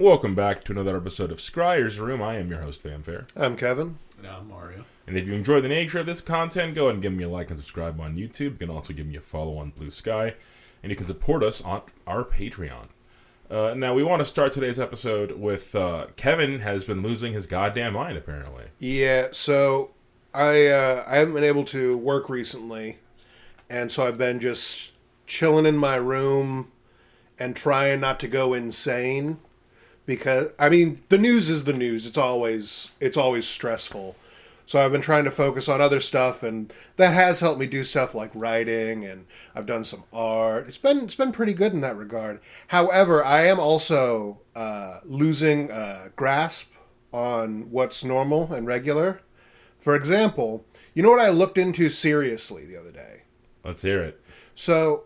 Welcome back to another episode of Scryer's Room. I am your host, Famfare. I'm Kevin. And I'm Mario. And if you enjoy the nature of this content, go ahead and give me a like and subscribe on YouTube. You can also give me a follow on Blue Sky. And you can support us on our Patreon. Now, we want to start today's episode with Kevin has been losing his goddamn mind, apparently. Yeah, so I haven't been able to work recently. And so I've been just chilling in my room and trying not to go insane. Because, I mean, the news is the news. It's always stressful. So I've been trying to focus on other stuff, and that has helped me do stuff like writing, and I've done some art. It's been pretty good in that regard. However, I am also losing grasp on what's normal and regular. For example, you know what I looked into seriously the other day? Let's hear it. So,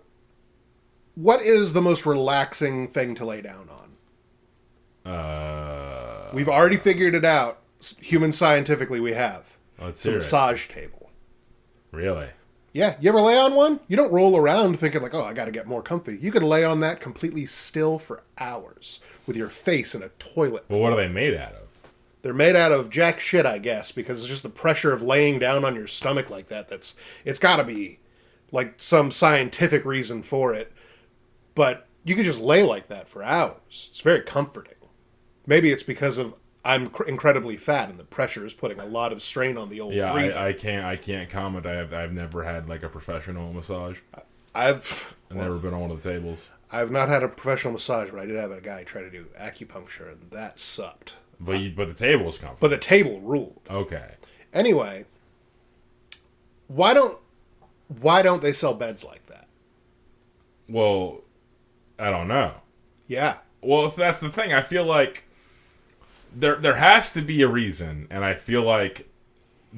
what is the most relaxing thing to lay down on? We've already figured it out. Human scientifically, we have. Let's it's a hear massage table. Really? Yeah. You ever lay on one? You don't roll around thinking like, oh, I got to get more comfy. You can lay on that completely still for hours with your face in a toilet. Well, what are they made out of? They're made out of jack shit, I guess, because it's just the pressure of laying down on your stomach like that. It's got to be like some scientific reason for it. But you can just lay like that for hours. It's very comforting. Maybe it's because I'm incredibly fat and the pressure is putting a lot of strain on the old breathing. I can't comment. I've never had like a professional massage. I've never been on one of the tables. I've not had a professional massage, but I did have a guy try to do acupuncture, and that sucked. But the table was comfortable. But the table ruled. Okay. Anyway, why don't they sell beds like that? Well, I don't know. Yeah. Well, if that's the thing. I feel like there has to be a reason, and I feel like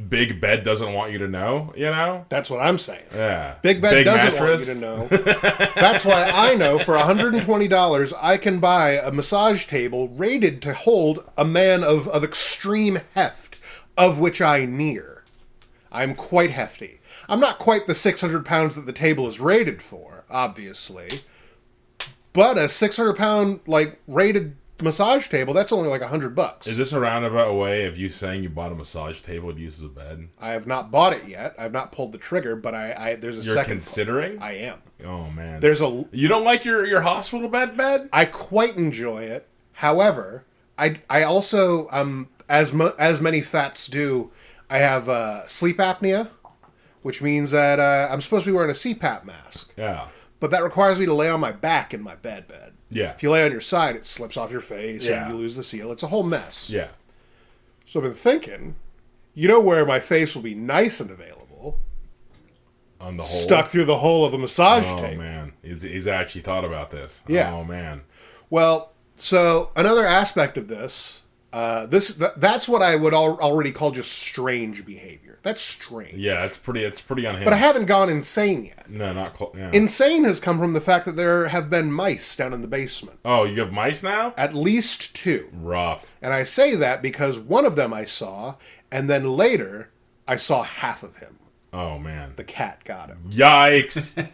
Big Bed doesn't want you to know, you know? That's what I'm saying. Yeah. Big Bed doesn't mattress. want you to know. That's why I know for $120 I can buy a massage table rated to hold a man of extreme heft, of which I near. I'm quite hefty. I'm not quite the 600 pounds that the table is rated for, obviously. But a 600-pound, rated massage table, that's only like $100. Is this a roundabout way of you saying you bought a massage table to use as a bed? I have not bought it yet. I've not pulled the trigger, but there's a You're second. Considering? I am. Oh man. You don't like your hospital bed? I quite enjoy it. However, I also as many fats do, I have sleep apnea, which means that I'm supposed to be wearing a CPAP mask. Yeah. But that requires me to lay on my back in my bed. Yeah. If you lay on your side, it slips off your face and you lose the seal. It's a whole mess. Yeah. So I've been thinking, you know where my face will be nice and available? On the hole? Stuck through the hole of a massage table. Oh, man. He's actually thought about this. Yeah. Oh, man. Well, so another aspect of this, that's what I would already call just strange behavior. That's strange. Yeah, it's pretty unhinged. But I haven't gone insane yet. No, not yeah. Insane has come from the fact that there have been mice down in the basement. Oh, you have mice now? At least 2. Rough. And I say that because one of them I saw, and then later I saw half of him. Oh, man. The cat got him. Yikes.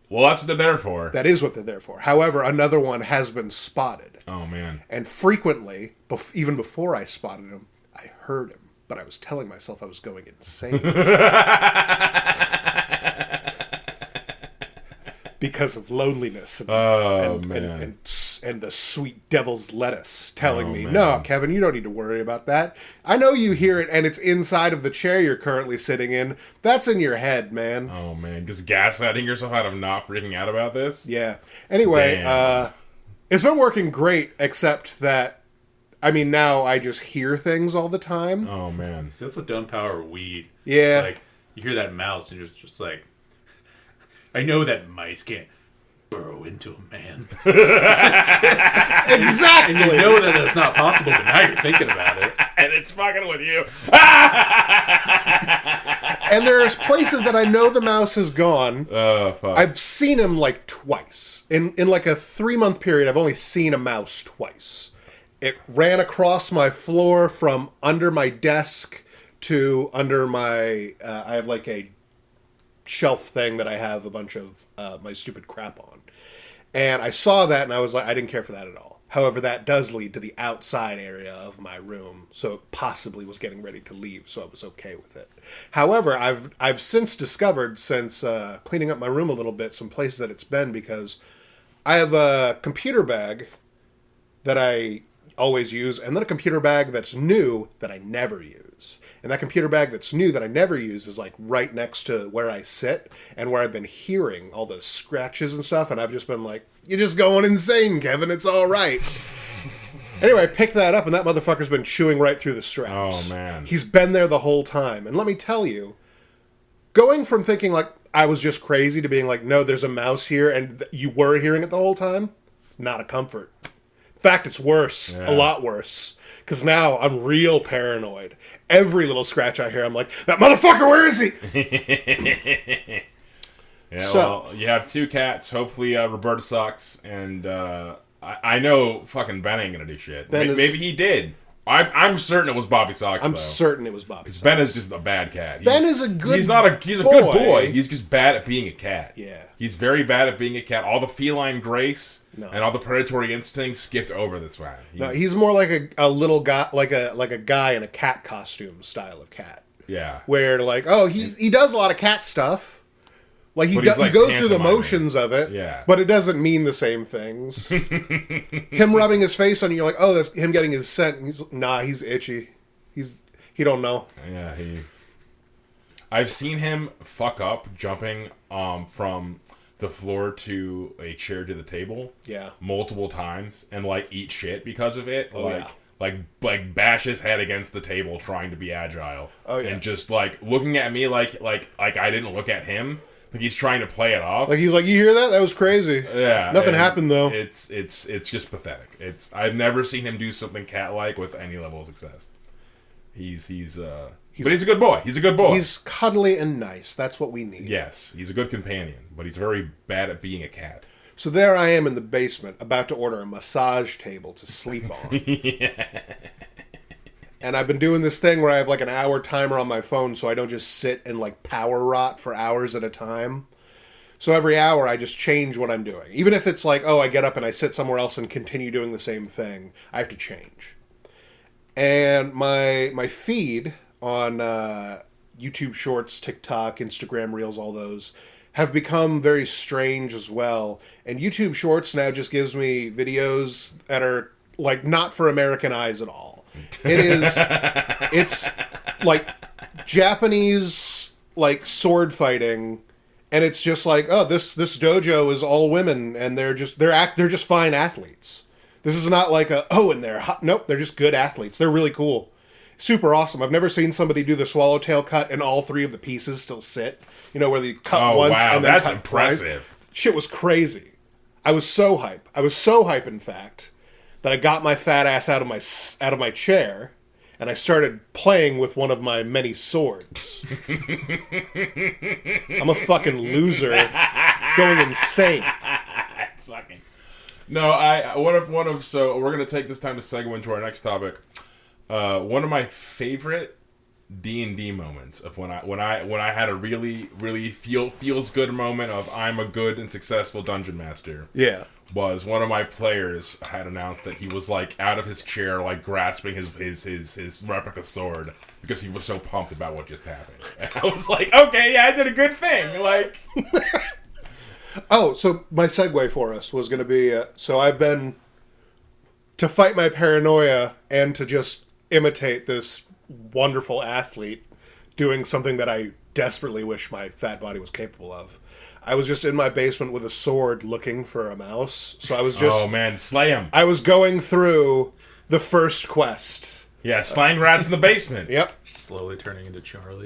Well, that's what they're there for. That is what they're there for. However, another one has been spotted. Oh, man. And frequently, even before I spotted him, I heard him. But I was telling myself I was going insane. Because of loneliness. And the sweet devil's lettuce telling me, no, Kevin, you don't need to worry about that. I know you hear it, and it's inside of the chair you're currently sitting in. That's in your head, man. Oh, man. Just gaslighting yourself out of not freaking out about this? Yeah. Anyway, it's been working great, except that now I just hear things all the time. Oh, man. See, that's the dumb power of weed. Yeah. It's like, you hear that mouse, and you're just like, I know that mice can't burrow into a man. Exactly! And you know that that's not possible, but now you're thinking about it. And it's fucking with you. And there's places that I know the mouse has gone. Oh, fuck. I've seen him, twice. In a 3-month period, I've only seen a mouse twice. It ran across my floor from under my desk to under my... I have a shelf thing that I have a bunch of my stupid crap on. And I saw that and I was like, I didn't care for that at all. However, that does lead to the outside area of my room, so it possibly was getting ready to leave, so I was okay with it. However, I've since discovered, since cleaning up my room a little bit, some places that it's been, because I have a computer bag that I always use, and then a computer bag that's new that I never use. And that computer bag that's new that I never use is like right next to where I sit and where I've been hearing all the scratches and stuff, and I've just been like, you're just going insane, Kevin, it's all right. Anyway, I picked that up, and that motherfucker's been chewing right through the straps. Oh, man. He's been there the whole time. And let me tell you, going from thinking like I was just crazy to being like, no, there's a mouse here, and you were hearing it the whole time, not a comfort. In fact, it's worse. Yeah. A lot worse. Because now I'm real paranoid. Every little scratch I hear, I'm like, that motherfucker, where is he? Yeah, so, well, you have 2 cats. Hopefully, Raberta sucks. And I know fucking Ben ain't gonna do shit. Maybe he did. I'm certain it was Bobby Sox. I'm certain it was Bobby Sox. Ben is just a bad cat. Ben is a good. He's not a. He's a good boy. He's just bad at being a cat. Yeah. He's very bad at being a cat. All the feline grace No. and all the predatory instincts skipped over this one. He's more like a little guy, like a guy in a cat costume style of cat. Yeah. Where like, oh, he does a lot of cat stuff. Like he goes through the motions of it, yeah. But it doesn't mean the same things. Him rubbing his face on you, you're like, oh, that's him getting his scent. He's itchy. He don't know. Yeah, I've seen him fuck up jumping from the floor to a chair to the table. Yeah. Multiple times and like eat shit because of it. Oh, yeah. Like bash his head against the table trying to be agile. Oh yeah. And just like looking at me like I didn't look at him. Like he's trying to play it off. Like he's like, you hear that? That was crazy. Yeah. Nothing happened though. It's just pathetic. I've never seen him do something cat-like with any level of success. But he's a good boy. He's a good boy. He's cuddly and nice. That's what we need. Yes, he's a good companion, but he's very bad at being a cat. So there I am in the basement, about to order a massage table to sleep on. Yeah. And I've been doing this thing where I have like an hour timer on my phone so I don't just sit and like power rot for hours at a time. So every hour I just change what I'm doing. Even if it's like, oh, I get up and I sit somewhere else and continue doing the same thing, I have to change. And my feed on YouTube Shorts, TikTok, Instagram Reels, all those, have become very strange as well. And YouTube Shorts now just gives me videos that are like not for American eyes at all. It's like Japanese like sword fighting, and it's just like, oh, this dojo is all women, and they're just fine athletes. This is not like and they're hot. Nope, they're just good athletes. They're really cool, super awesome. I've never seen somebody do the swallowtail cut and all 3 of the pieces still sit. You know, where they cut once and then that's cut impressive. Twice. Shit was crazy. I was so hype. In fact, that I got my fat ass out of my chair, and I started playing with one of my many swords. I'm a fucking loser, going insane. That's fucking. No, so we're gonna take this time to segue into our next topic. One of my favorite D&D moments of when I had a really really feels good moment of I'm a good and successful dungeon master. Yeah. Was one of my players had announced that he was like out of his chair, like grasping his replica sword because he was so pumped about what just happened. And I was like, okay, yeah, I did a good thing. Like, oh, so my segue for us was going to be so I've been to fight my paranoia and to just imitate this wonderful athlete doing something that I desperately wish my fat body was capable of. I was just in my basement with a sword looking for a mouse. So I was just... Oh, man, slay him. I was going through the first quest. Yeah, slaying rats in the basement. Yep. Slowly turning into Charlie.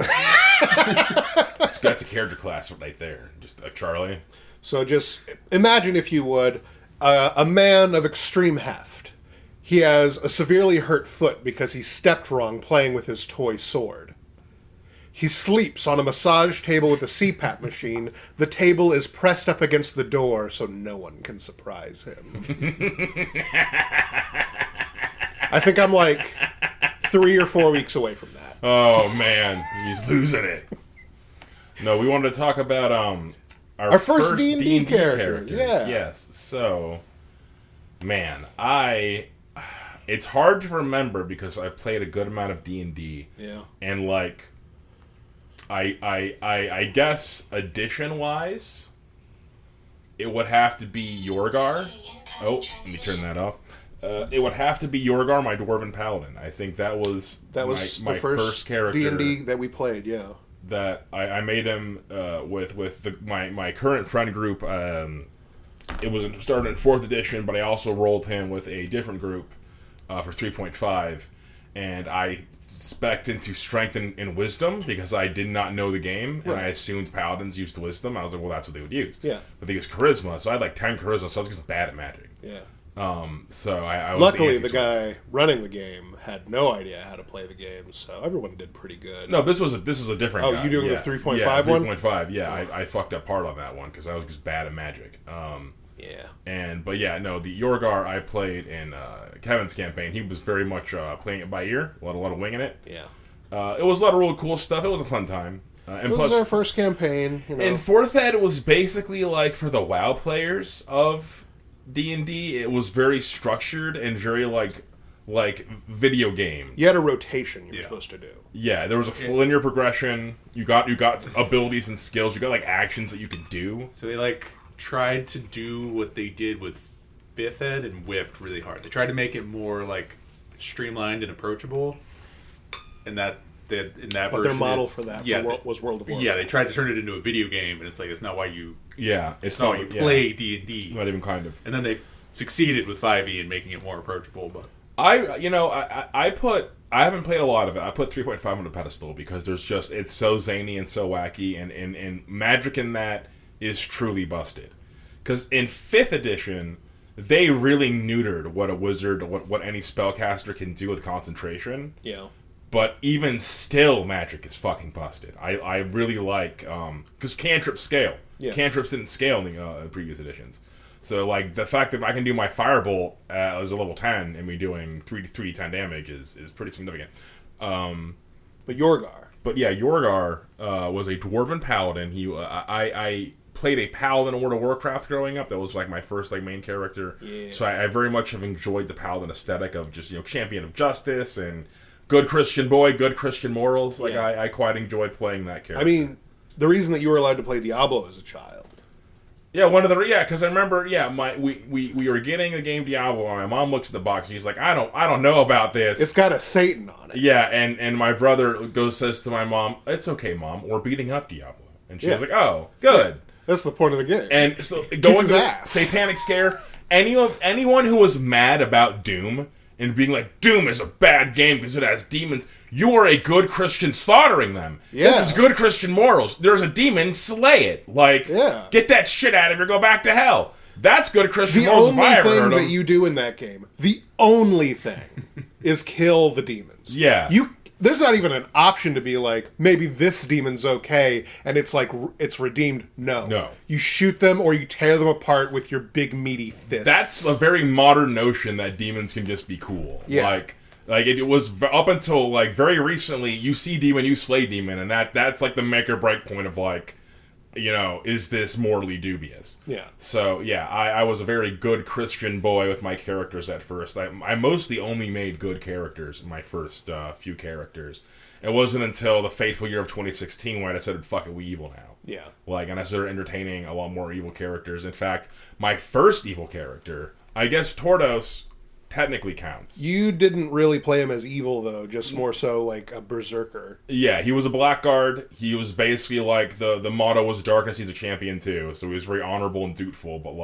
That's a character class right there. Just a Charlie. So just imagine, if you would, a man of extreme heft. He has a severely hurt foot because he stepped wrong playing with his toy sword. He sleeps on a massage table with a CPAP machine. The table is pressed up against the door so no one can surprise him. I think I'm like 3 or 4 weeks away from that. Oh, man. He's losing it. No, we wanted to talk about our first D&D characters. Yeah. Yes. So, Man, it's hard to remember because I played a good amount of D&D. Yeah. And like, I guess edition wise, it would have to be Yorgar. Oh, let me turn that off. It would have to be Yorgar, my Dwarven Paladin. I think that was my first character. D&D that we played, yeah. That I made him with my current friend group. It was started in 4th edition, but I also rolled him with a different group for 3.5, and I spec'd into Strength and Wisdom because I did not know the game, and I assumed Paladins used Wisdom. I was like, well, that's what they would use. Yeah. But they used Charisma, so I had like 10 Charisma, so I was just bad at magic. Yeah. So I was luckily the guy running the game had no idea how to play the game, so everyone did pretty good. No, this is a different guy. You doing the 3.5 one? Yeah, 3.5. Yeah, I fucked up hard on that one because I was just bad at magic. The Yorgar I played in Kevin's campaign, he was very much playing it by ear, a lot of winging it. Yeah. It was a lot of really cool stuff. It was a fun time. And it was our first campaign. You know. In 4th Ed, it was basically like for the WoW players of D&D, it was very structured and very like video game. You had a rotation you were supposed to do. Yeah, there was a linear progression. You got abilities and skills. You got like actions that you could do. So they like tried to do what they did with 5th Ed and whiffed really hard. They tried to make it more like streamlined and approachable, and that but version their model for that was World of Warcraft. Yeah, they tried to turn it into a video game, and it's like it's not why you. Yeah, it's not why you play D&D. Not even kind of. And then they succeeded with 5e in making it more approachable. But I haven't played a lot of it. I put 3.5 on the pedestal because it's so zany and so wacky, and magic in that is truly busted. Because in 5th edition, they really neutered what a wizard, what any spellcaster can do with concentration. Yeah. But even still, magic is fucking busted. I really like because cantrips scale. Yeah. Cantrips didn't scale in the previous editions. So like the fact that I can do my firebolt as a level 10 and me doing 3d10 damage is pretty significant. But Yorgar. But yeah, Yorgar was a dwarven paladin. I played a paladin in World of Warcraft growing up. That was like my first main character. Yeah. So I very much have enjoyed the paladin aesthetic of just champion of justice and good Christian boy, good Christian morals. I quite enjoyed playing that character. I mean, the reason that you were allowed to play Diablo as a child. Yeah, because I remember, we were getting the game Diablo, and my mom looks at the box and she's like, I don't know about this. It's got a Satan on it. Yeah, and my brother says to my mom, it's okay, Mom, we're beating up Diablo. And she was like, oh, good. Yeah, that's the point of the game. And so going to the Satanic Scare, anyone who was mad about Doom and being like, Doom is a bad game because it has demons, you are a good Christian slaughtering them. Yeah. This is good Christian morals. There's a demon, slay it. Get that shit out of here, go back to hell. That's good Christian morals if I ever heard them. The only thing that you do in that game, the only thing, is kill the demons. Yeah. There's not even an option to be like, maybe this demon's okay, and it's like, it's redeemed. No. You shoot them or you tear them apart with your big meaty fists. That's a very modern notion that demons can just be cool. Yeah. Like it was up until very recently, you see demon, you slay demon, and that's like the make or break point of is this morally dubious? Yeah. So yeah, I was a very good Christian boy with my characters at first. I mostly only made good characters in my first few characters. It wasn't until the fateful year of 2016 when I decided, fuck it, we evil now. Yeah. And I started entertaining a lot more evil characters. In fact, my first evil character, I guess Tordos technically counts. You didn't really play him as evil, though, just more so like a berserker. Yeah, he was a blackguard. He was basically the motto was darkness, he's a champion too. So he was very honorable and dutiful, but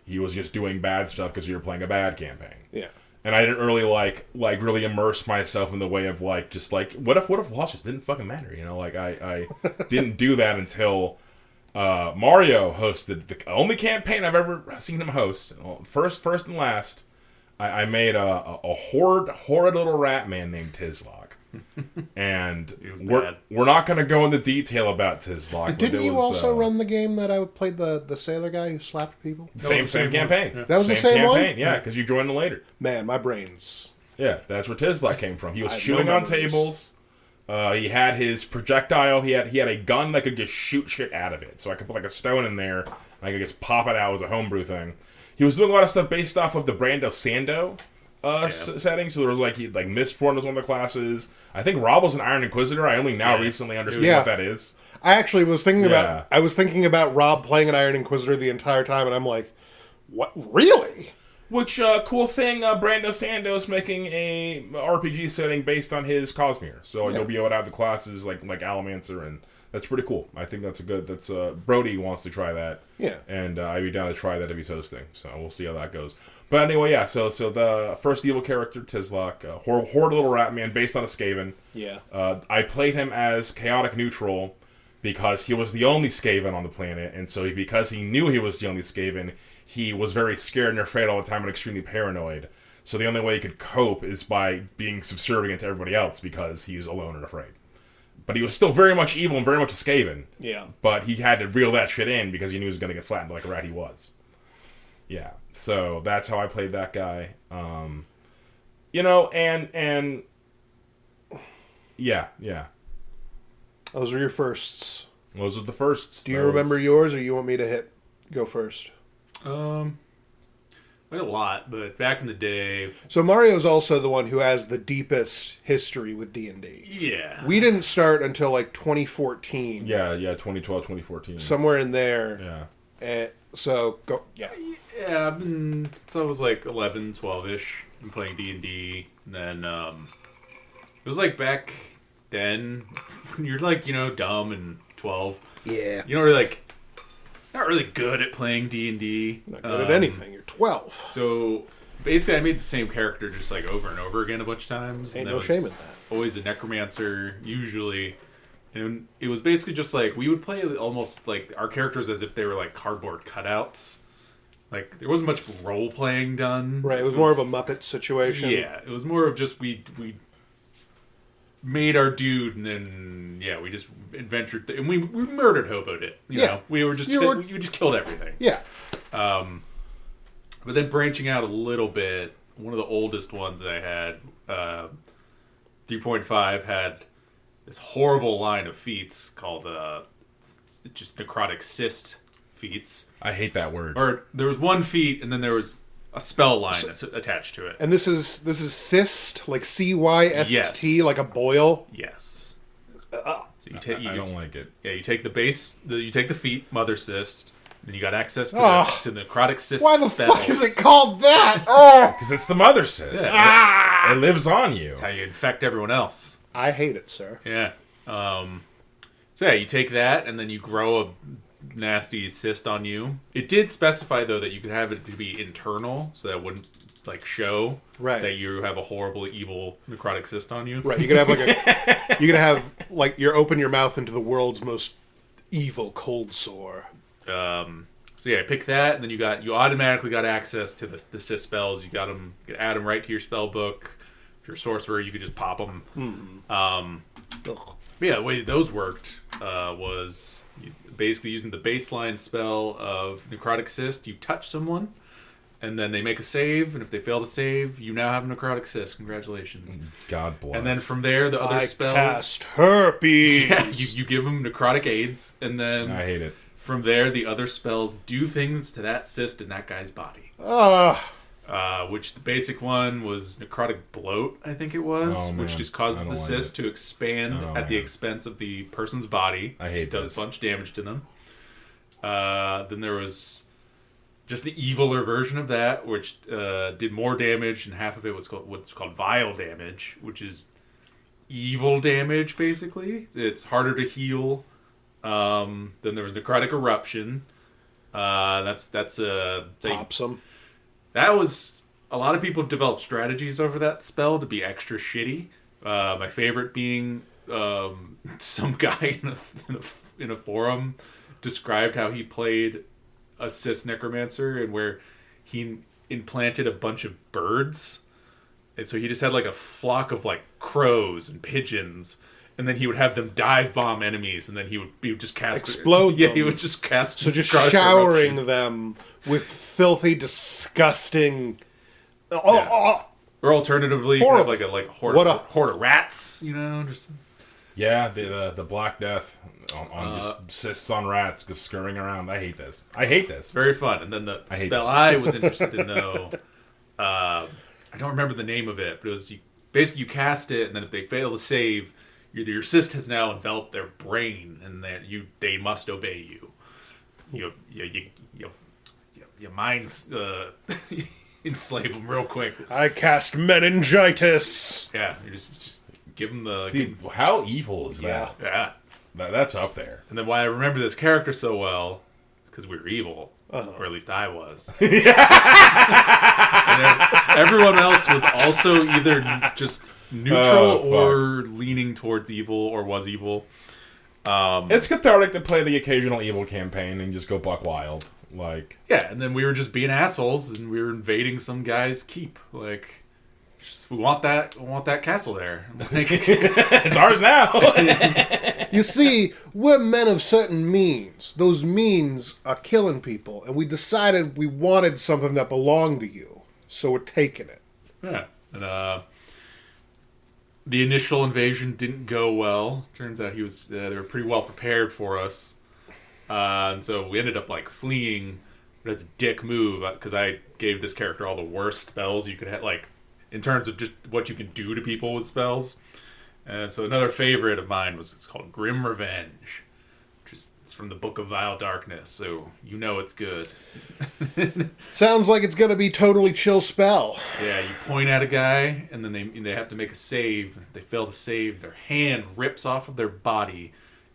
he was just doing bad stuff because you were playing a bad campaign. Yeah. And I didn't really really immerse myself in the way of what if loss just didn't fucking matter, I didn't do that until Mario hosted the only campaign I've ever seen him host. First and last. I made a horrid little rat man named Tizlok. And we're not going to go into detail about Tizlok. Didn't you also run the game that I played the sailor guy who slapped people? Same campaign. Yeah. That was the same campaign, one? yeah, because you joined later. Man, my brains. Yeah, that's where Tizlok came from. He was chewing on tables. He had his projectile. He had a gun that could just shoot shit out of it. So I could put a stone in there. And I could just pop it out as a homebrew thing. he was doing a lot of stuff based off of the Brando Sando setting. So there was like Mistborn was one of the classes. I think Rob was an Iron Inquisitor. I only now recently understand what that is. I actually was thinking about Rob playing an Iron Inquisitor the entire time, and I'm like, what? Really? Which cool thing? Brando Sando's making a RPG setting based on his Cosmere, so you'll be able to have the classes like Allomancer, and that's pretty cool. I think that's That's Brody wants to try that, and I'd be down to try that if he's hosting. So we'll see how that goes. But anyway, yeah. So the first evil character, Tizlok, horrid little rat man, based on a Skaven. Yeah. I played him as chaotic neutral because he was the only Skaven on the planet, and so because he knew he was the only Skaven, he was very scared and afraid all the time and extremely paranoid. So the only way he could cope is by being subservient to everybody else because he's alone and afraid. But he was still very much evil and very much a Skaven. Yeah. But he had to reel that shit in because he knew he was going to get flattened like a rat he was. Yeah. So that's how I played that guy. You know, and yeah. Those were your firsts. Those are the firsts. Do you remember yours, or you want me to go first? I had a lot, but back in the day... So Mario's also the one who has the deepest history with D&D. Yeah. We didn't start until like 2014. Yeah, 2012, 2014. Somewhere in there. Yeah. So, go, yeah. Yeah, I've been... Since I was like 11, 12-ish, I'm playing D&D, and then, it was like back then, you're like, dumb and 12. Yeah. You know, really not really good at playing D&D. Not good at anything. You're 12. So basically, I made the same character just like over and over again a bunch of times. Ain't no shame in that. Always a necromancer, usually. And it was basically just like, we would play almost like our characters as if they were like cardboard cutouts. Like, there wasn't much role-playing done. Right, it was more of a Muppet situation. Yeah, it was more of just we made our dude, and then we just adventured and we murdered hoboed it. You know, we were just we just killed everything. Yeah. But then branching out a little bit, one of the oldest ones that I had, 3.5, had this horrible line of feats called just Necrotic Cysts feats. I hate that word. Or there was one feat, and then there was a spell line attached to it. And this is cyst, like CYST, yes. like a boil. Yes. So I don't like it. Yeah, you take the base, you take the feat, Mother Cyst, then you got access to Necrotic Cyst Why the spells. fuck is it called that? Because it's the Mother Cyst. Yeah. It lives on you. That's how you infect everyone else. I hate it, sir. Yeah. So you take that, and then you grow a nasty cyst on you. It did specify, though, that you could have it to be internal, so that it wouldn't show that you have a horrible, evil necrotic cyst on you. Right. You could have you open your mouth into the world's most evil cold sore. So pick that, and then you automatically got access to the cyst spells. You could add them right to your spell book. If you're a sorcerer, you could just pop them. The way those worked was basically using the baseline spell of Necrotic Cyst. You touch someone, and then they make a save, and if they fail to save, you now have a Necrotic Cyst. Congratulations. God bless. And then from there, the other spells... cast herpes! Yeah, you give them Necrotic AIDS, and then... I hate it. From there, the other spells do things to that cyst in that guy's body. Which the basic one was Necrotic Bloat, I think it was, which just causes the cyst to expand at the expense of the person's body. I hate it. Does a bunch of damage to them. Then there was just an eviler version of that, which did more damage, and half of it was what's called Vile Damage, which is evil damage, basically. It's harder to heal. Then there was Necrotic Eruption. That's Popsome. That was... A lot of people developed strategies over that spell to be extra shitty. My favorite being some guy in a forum described how he played a Cyst Necromancer, and where he implanted a bunch of birds. And so he just had a flock of crows and pigeons, and then he would have them dive bomb enemies, and then he would just cast... Explode them. Yeah, he would just cast... So just showering them with filthy, disgusting... Or alternatively, you could have a horde of rats, just... Yeah, the Black Death on just cysts on rats just scurrying around. I hate this. It's very fun. And then the spell I was interested in, though, I don't remember the name of it, but it was basically you cast it, and then if they fail to save, your cyst has now enveloped their brain, and they must obey you. Your mind's enslave them real quick. I cast meningitis. Yeah, you just give them the... Dude, how evil is that? Yeah. That's up there. And then why I remember this character so well is because we were evil. Or at least I was. And everyone else was also either just neutral or leaning towards evil or was evil. It's cathartic to play the occasional evil campaign and just go buck wild. Like, yeah, and then we were just being assholes, and we were invading some guy's keep. Like, we want that castle there. Like, it's ours now. You see, we're men of certain means. Those means are killing people, and we decided we wanted something that belonged to you, so we're taking it. Yeah, and the initial invasion didn't go well. Turns out they were pretty well prepared for us. And so we ended up fleeing. That's a dick move because I gave this character all the worst spells you could have, in terms of just what you can do to people with spells. And so another favorite of mine it's called Grim Revenge, which is from the Book of Vile Darkness. So it's good. Sounds like it's gonna be totally chill spell. Yeah, you point at a guy, and then they have to make a save. If they fail to save, their hand rips off of their body,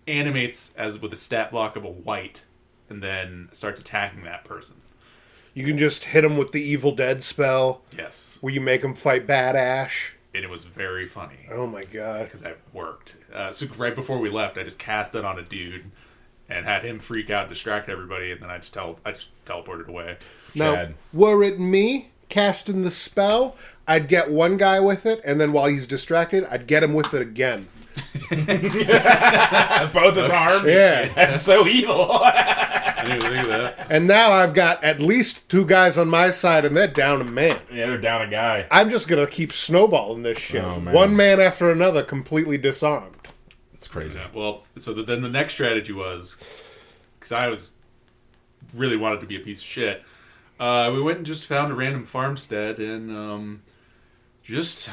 animates as with a stat block of a white, and then starts attacking that person. You can just hit them with the Evil Dead spell. Yes. Where you make them fight Bad Ash. And it was very funny. Oh my god. Because that worked. So right before we left, I just cast it on a dude and had him freak out and distract everybody, and then I just teleported away. Now, Chad. were it me casting the spell, I'd get one guy with it, and then while he's distracted, I'd get him with it again. Both his arms? Yeah. That's so evil. I didn't even think of that. And now I've got at least 2 guys on my side, and they're down a man. Yeah, they're down a guy. I'm just going to keep snowballing this shit. Oh, man. One man after another, completely disarmed. It's crazy. Yeah, well, so then the next strategy was, because I really wanted to be a piece of shit, we went and just found a random farmstead, and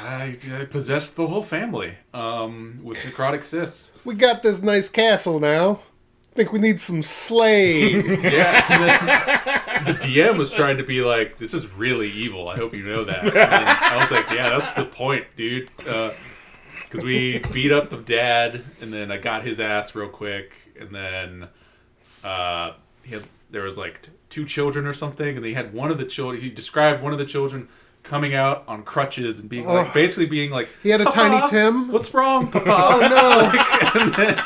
I possessed the whole family with Necrotic Cysts. We got this nice castle now. Think we need some slaves. Yeah. The DM was trying to be like, this is really evil. I hope you know that. And I was like, yeah, that's the point, dude. Because we beat up the dad, and then I got his ass real quick, and then there was 2 children or something, and they had one of the children. He described one of the children coming out on crutches and being basically being like, he had a Tiny Tim. What's wrong, Papa? Oh no! And then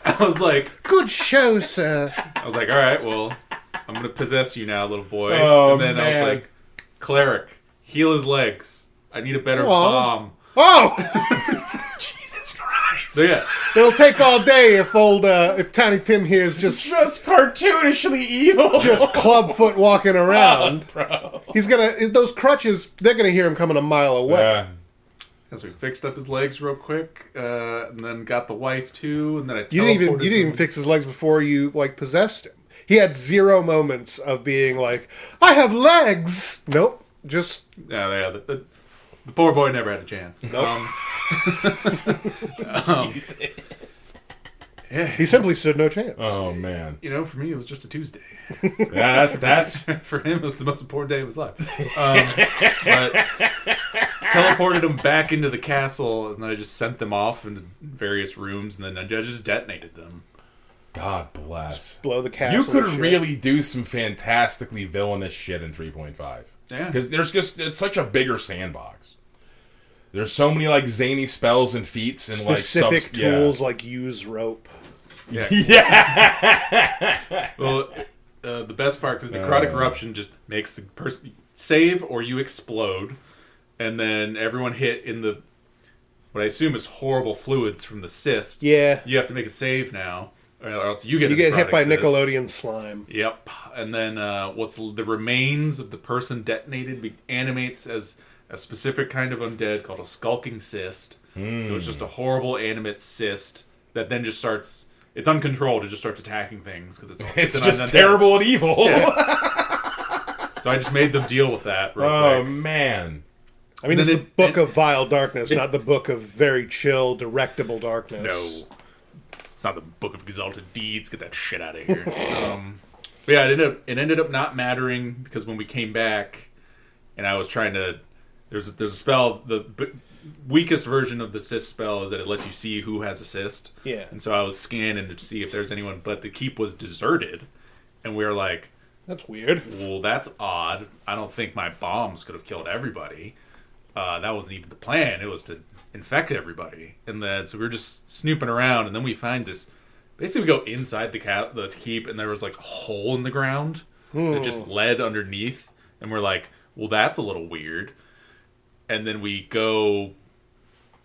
I was like, good show, sir. I was like, all right, well, I'm gonna possess you now, little boy. Oh, and then man. I was like, cleric, heal his legs. I need a better bomb. Oh! Jesus Christ. So yeah, It'll take all day if Tiny Tim here is just cartoonishly evil. just clubfoot walking around. Bro. Those crutches, they're gonna hear him coming a mile away. Yeah. so we fixed up his legs real quick, and then got the wife too, and then I You didn't even fix his legs before you possessed him. He had 0 moments of being like, I have legs. Nope. Just The poor boy never had a chance. Nope. Jesus. Yeah, he simply stood no chance. Oh man. for me it was just a Tuesday. Yeah, that's For him, it was the most important day of his life. But teleported him back into the castle, and then I just sent them off into various rooms, and then I just detonated them. God bless. Blow the castle. You could to shit. really do some fantastically villainous shit in 3.5. Yeah. Because it's such a bigger sandbox. There's so many zany spells and feats and specific tools like use rope. Yeah. Yeah. Well, the best part, because Necrotic Eruption just makes the person save or you explode, and then everyone hit in the what I assume is horrible fluids from the cyst. Yeah. You have to make a save now, or else you get hit by cyst. Nickelodeon slime. Yep. And then what's the remains of the person detonated animates as a specific kind of undead called a skulking cyst. So it's just a horrible animate cyst that then just starts... It's uncontrolled. It just starts attacking things because it's just terrible and evil. Yeah. So I just made them deal with that real quick. Man. I mean, it's the Book of Vile Darkness, not the Book of Very Chill, Directable Darkness. No. It's not the Book of Exalted Deeds. Get that shit out of here. But yeah, it ended up not mattering because when we came back and I was trying to... There's a spell... The weakest version of the cyst spell is that it lets you see who has a cyst. Yeah. And so I was scanning to see if there's anyone, but the keep was deserted. And we were like... That's weird. Well, that's odd. I don't think my bombs could have killed everybody. That wasn't even the plan. It was to infect everybody. And then, so we were just snooping around, and then we find this... Basically, we go inside the keep, and there was like a hole in the ground that just led underneath. And we're like, well, that's a little weird. And then we go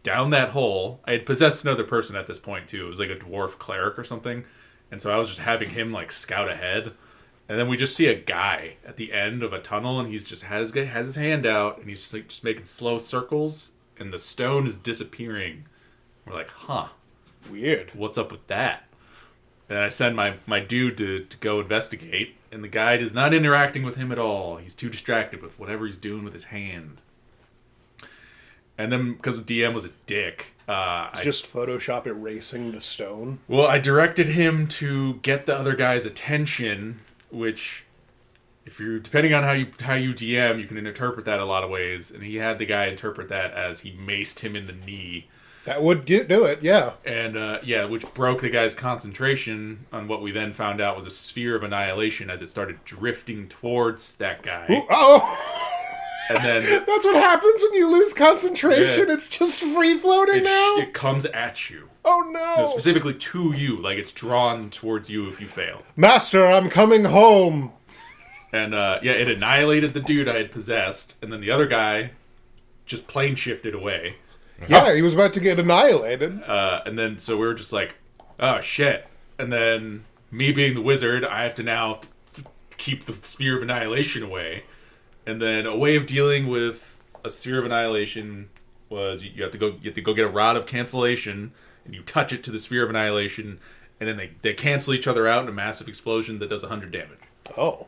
down that hole. I had possessed another person at this point, too. It was like a dwarf cleric or something. And so I was just having him like scout ahead. And then we just see a guy at the end of a tunnel, and he's just has his hand out, and he's just making slow circles, and the stone is disappearing. We're like, huh. Weird. What's up with that? And I send my dude to go investigate, and the guide is not interacting with him at all. He's too distracted with whatever he's doing with his hand. And then, because the DM was a dick... just Photoshop erasing the stone? Well, I directed him to get the other guy's attention... Which, if you're depending on how you DM, you can interpret that a lot of ways. And he had the guy interpret that as he maced him in the knee. That would do it, yeah. And which broke the guy's concentration on what we then found out was a sphere of annihilation as it started drifting towards that guy. Ooh, oh. And then that's what happens when you lose concentration. Yeah. It's just free floating now. It comes at you. Oh no! Specifically to you, like it's drawn towards you if you fail. Master, I'm coming home. And it annihilated the dude I had possessed, and then the other guy just plane shifted away. Yeah, he was about to get annihilated. And then so we were just like, oh shit. And then me being the wizard, I have to now keep the Spear of Annihilation away. And then a way of dealing with a Sphere of Annihilation was you have to go get a Rod of Cancellation. And you touch it to the Sphere of Annihilation, and then they cancel each other out in a massive explosion that does 100 damage. Oh.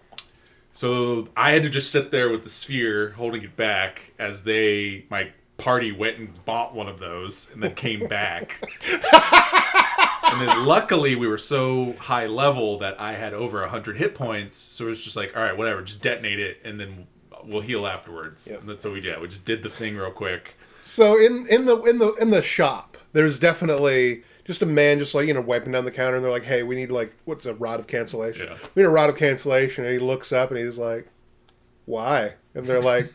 So I had to just sit there with the sphere, holding it back, as my party went and bought one of those, and then came back. And then luckily we were so high level that I had over 100 hit points, so it was just like, all right, whatever, just detonate it, and then we'll heal afterwards. Yep. And that's what we did. We just did the thing real quick. So in the shop, there's definitely just a man just like, wiping down the counter, and they're like, hey, we need what's a Rod of Cancellation? Yeah. We need a Rod of Cancellation. And he looks up and he's like, why? And they're like,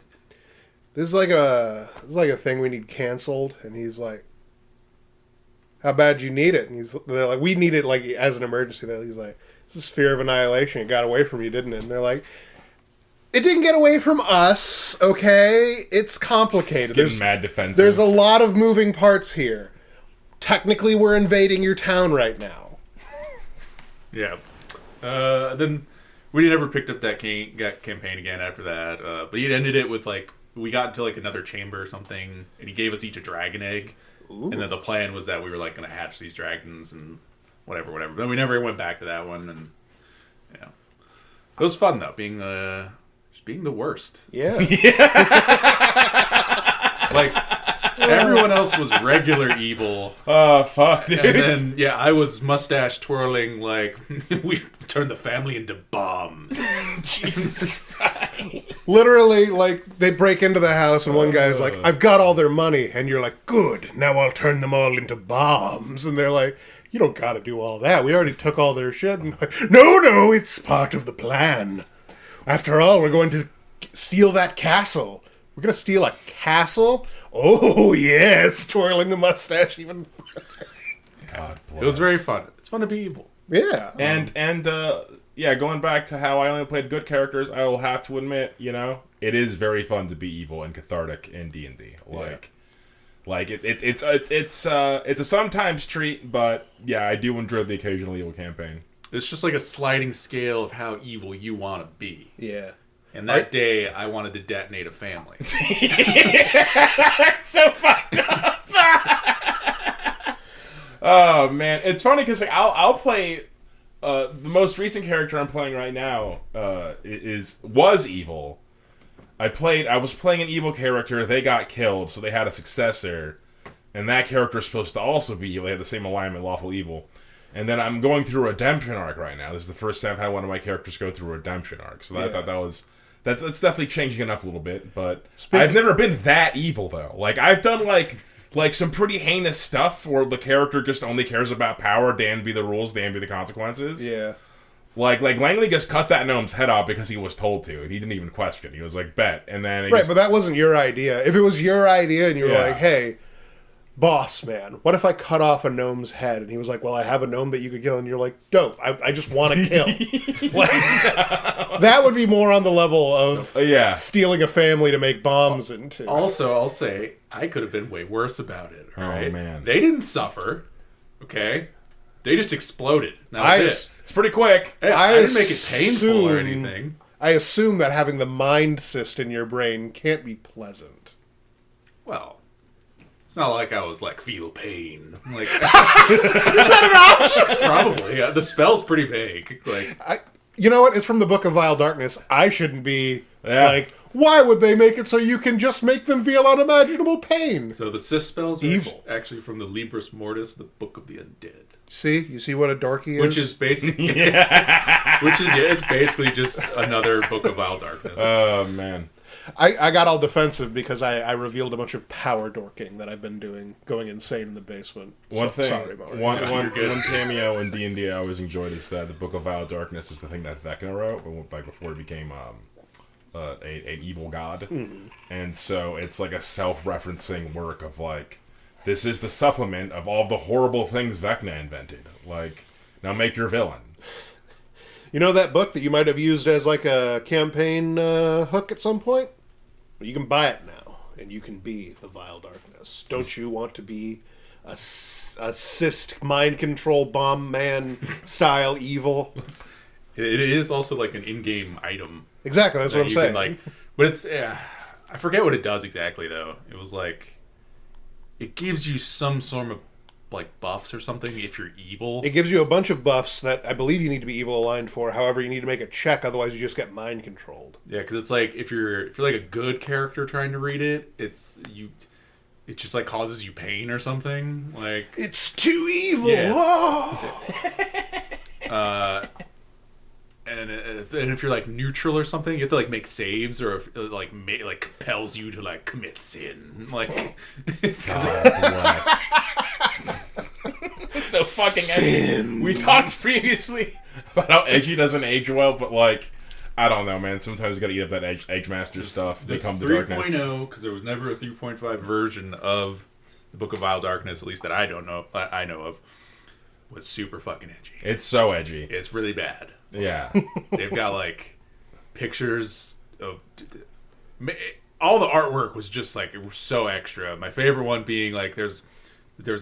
this is like a thing we need canceled. And he's like, how bad do you need it? And they're like, we need it like as an emergency. He's like, this is Sphere of Annihilation. It got away from you, didn't it? And they're like, it didn't get away from us, okay? It's complicated. It's getting mad defensive. There's a lot of moving parts here. Technically, we're invading your town right now. Yeah. Then we never picked up that campaign again after that. But he ended it with, we got into, another chamber or something, and he gave us each a dragon egg. Ooh. And then the plan was that we were, going to hatch these dragons and whatever. But we never went back to that one, and, yeah. It was fun, though, being the worst. Yeah. Everyone else was regular evil. Oh, fuck, dude. And then, I was mustache twirling we turned the family into bombs. Jesus Christ. Literally, they break into the house and one guy's like, I've got all their money. And you're like, good, now I'll turn them all into bombs. And they're like, you don't gotta do all that. We already took all their shit. And no, it's part of the plan. After all, we're going to steal that castle. We're going to steal a castle? Oh, yes. Twirling the mustache even further. God bless. It was very fun. It's fun to be evil. Yeah. And going back to how I only played good characters, I will have to admit, it is very fun to be evil and cathartic in D&D. It's a sometimes treat, but yeah, I do enjoy the occasional evil campaign. It's just like a sliding scale of how evil you want to be. Yeah. And that day, I wanted to detonate a family. That's so fucked up. Oh man, it's funny because like, I'll play. The most recent character I'm playing right now was evil. I was playing an evil character. They got killed, so they had a successor, and that character is supposed to also be evil. They had the same alignment, lawful evil. And then I'm going through a redemption arc right now. This is the first time I've had one of my characters go through a redemption arc. So I thought that's definitely changing it up a little bit. But I've never been that evil though. Like I've done like some pretty heinous stuff where the character just only cares about power. Dan be the rules, Dan be the consequences. Yeah. Like Langley just cut that gnome's head off because he was told to. He didn't even question. He was like, bet. And then but that wasn't your idea. If it was your idea and you were like, hey, boss man, what if I cut off a gnome's head? And he was like, well, I have a gnome that you could kill. And you're like, dope. I just want to kill. That would be more on the level of stealing a family to make bombs into. Also, I'll say, I could have been way worse about it. All right? Oh, man. They didn't suffer. Okay? They just exploded. That was it. It's pretty quick. I didn't make it painful or anything. I assume that having the mind cyst in your brain can't be pleasant. Well, it's not like I was like, feel pain. Like, is that an option? Probably. Yeah, the spell's pretty vague. Like, you know what? It's from the Book of Vile Darkness. I shouldn't be like, why would they make it so you can just make them feel unimaginable pain? So the cyst spells are evil. Actually from the Libris Mortis, the Book of the Undead. See? You see what a dorky is? Which is basically... it's basically just another Book of Vile Darkness. Oh, man. I got all defensive because I revealed a bunch of power dorking that I've been doing, going insane in the basement. One cameo in D&D I always enjoyed is that the Book of Vile Darkness is the thing that Vecna wrote, but before it became an evil god. Mm-hmm. And so it's like a self-referencing work of like, this is the supplement of all the horrible things Vecna invented. Like, now make your villain. You know that book that you might have used as like a campaign hook at some point? Well, you can buy it now, and you can be the Vile Darkness. Don't you want to be a cyst mind control bomb man style evil? It is also like an in-game item. Exactly, that's what I'm saying. But it's I forget what it does exactly though. It was like it gives you some sort of like buffs or something if you're evil. It gives you a bunch of buffs that I believe you need to be evil aligned for. However, you need to make a check, otherwise you just get mind controlled. Yeah, because it's like if you're like a good character trying to read it, it just like causes you pain or something. Like it's too evil. Yeah. Oh. And if you're like neutral or something, you have to like make saves, or if it like compels you to like commit sin. Like, God bless. It's so fucking edgy. We talked previously about how edgy doesn't age well, but like, I don't know, man. Sometimes you gotta eat up that Age Master stuff. They come to darkness. 3.0, because there was never a 3.5 version of the Book of Vile Darkness, at least that I know of, was super fucking edgy. It's so edgy. It's really bad. Yeah. They've got like pictures of all the artwork was just like, it was so extra. My favorite one being like there's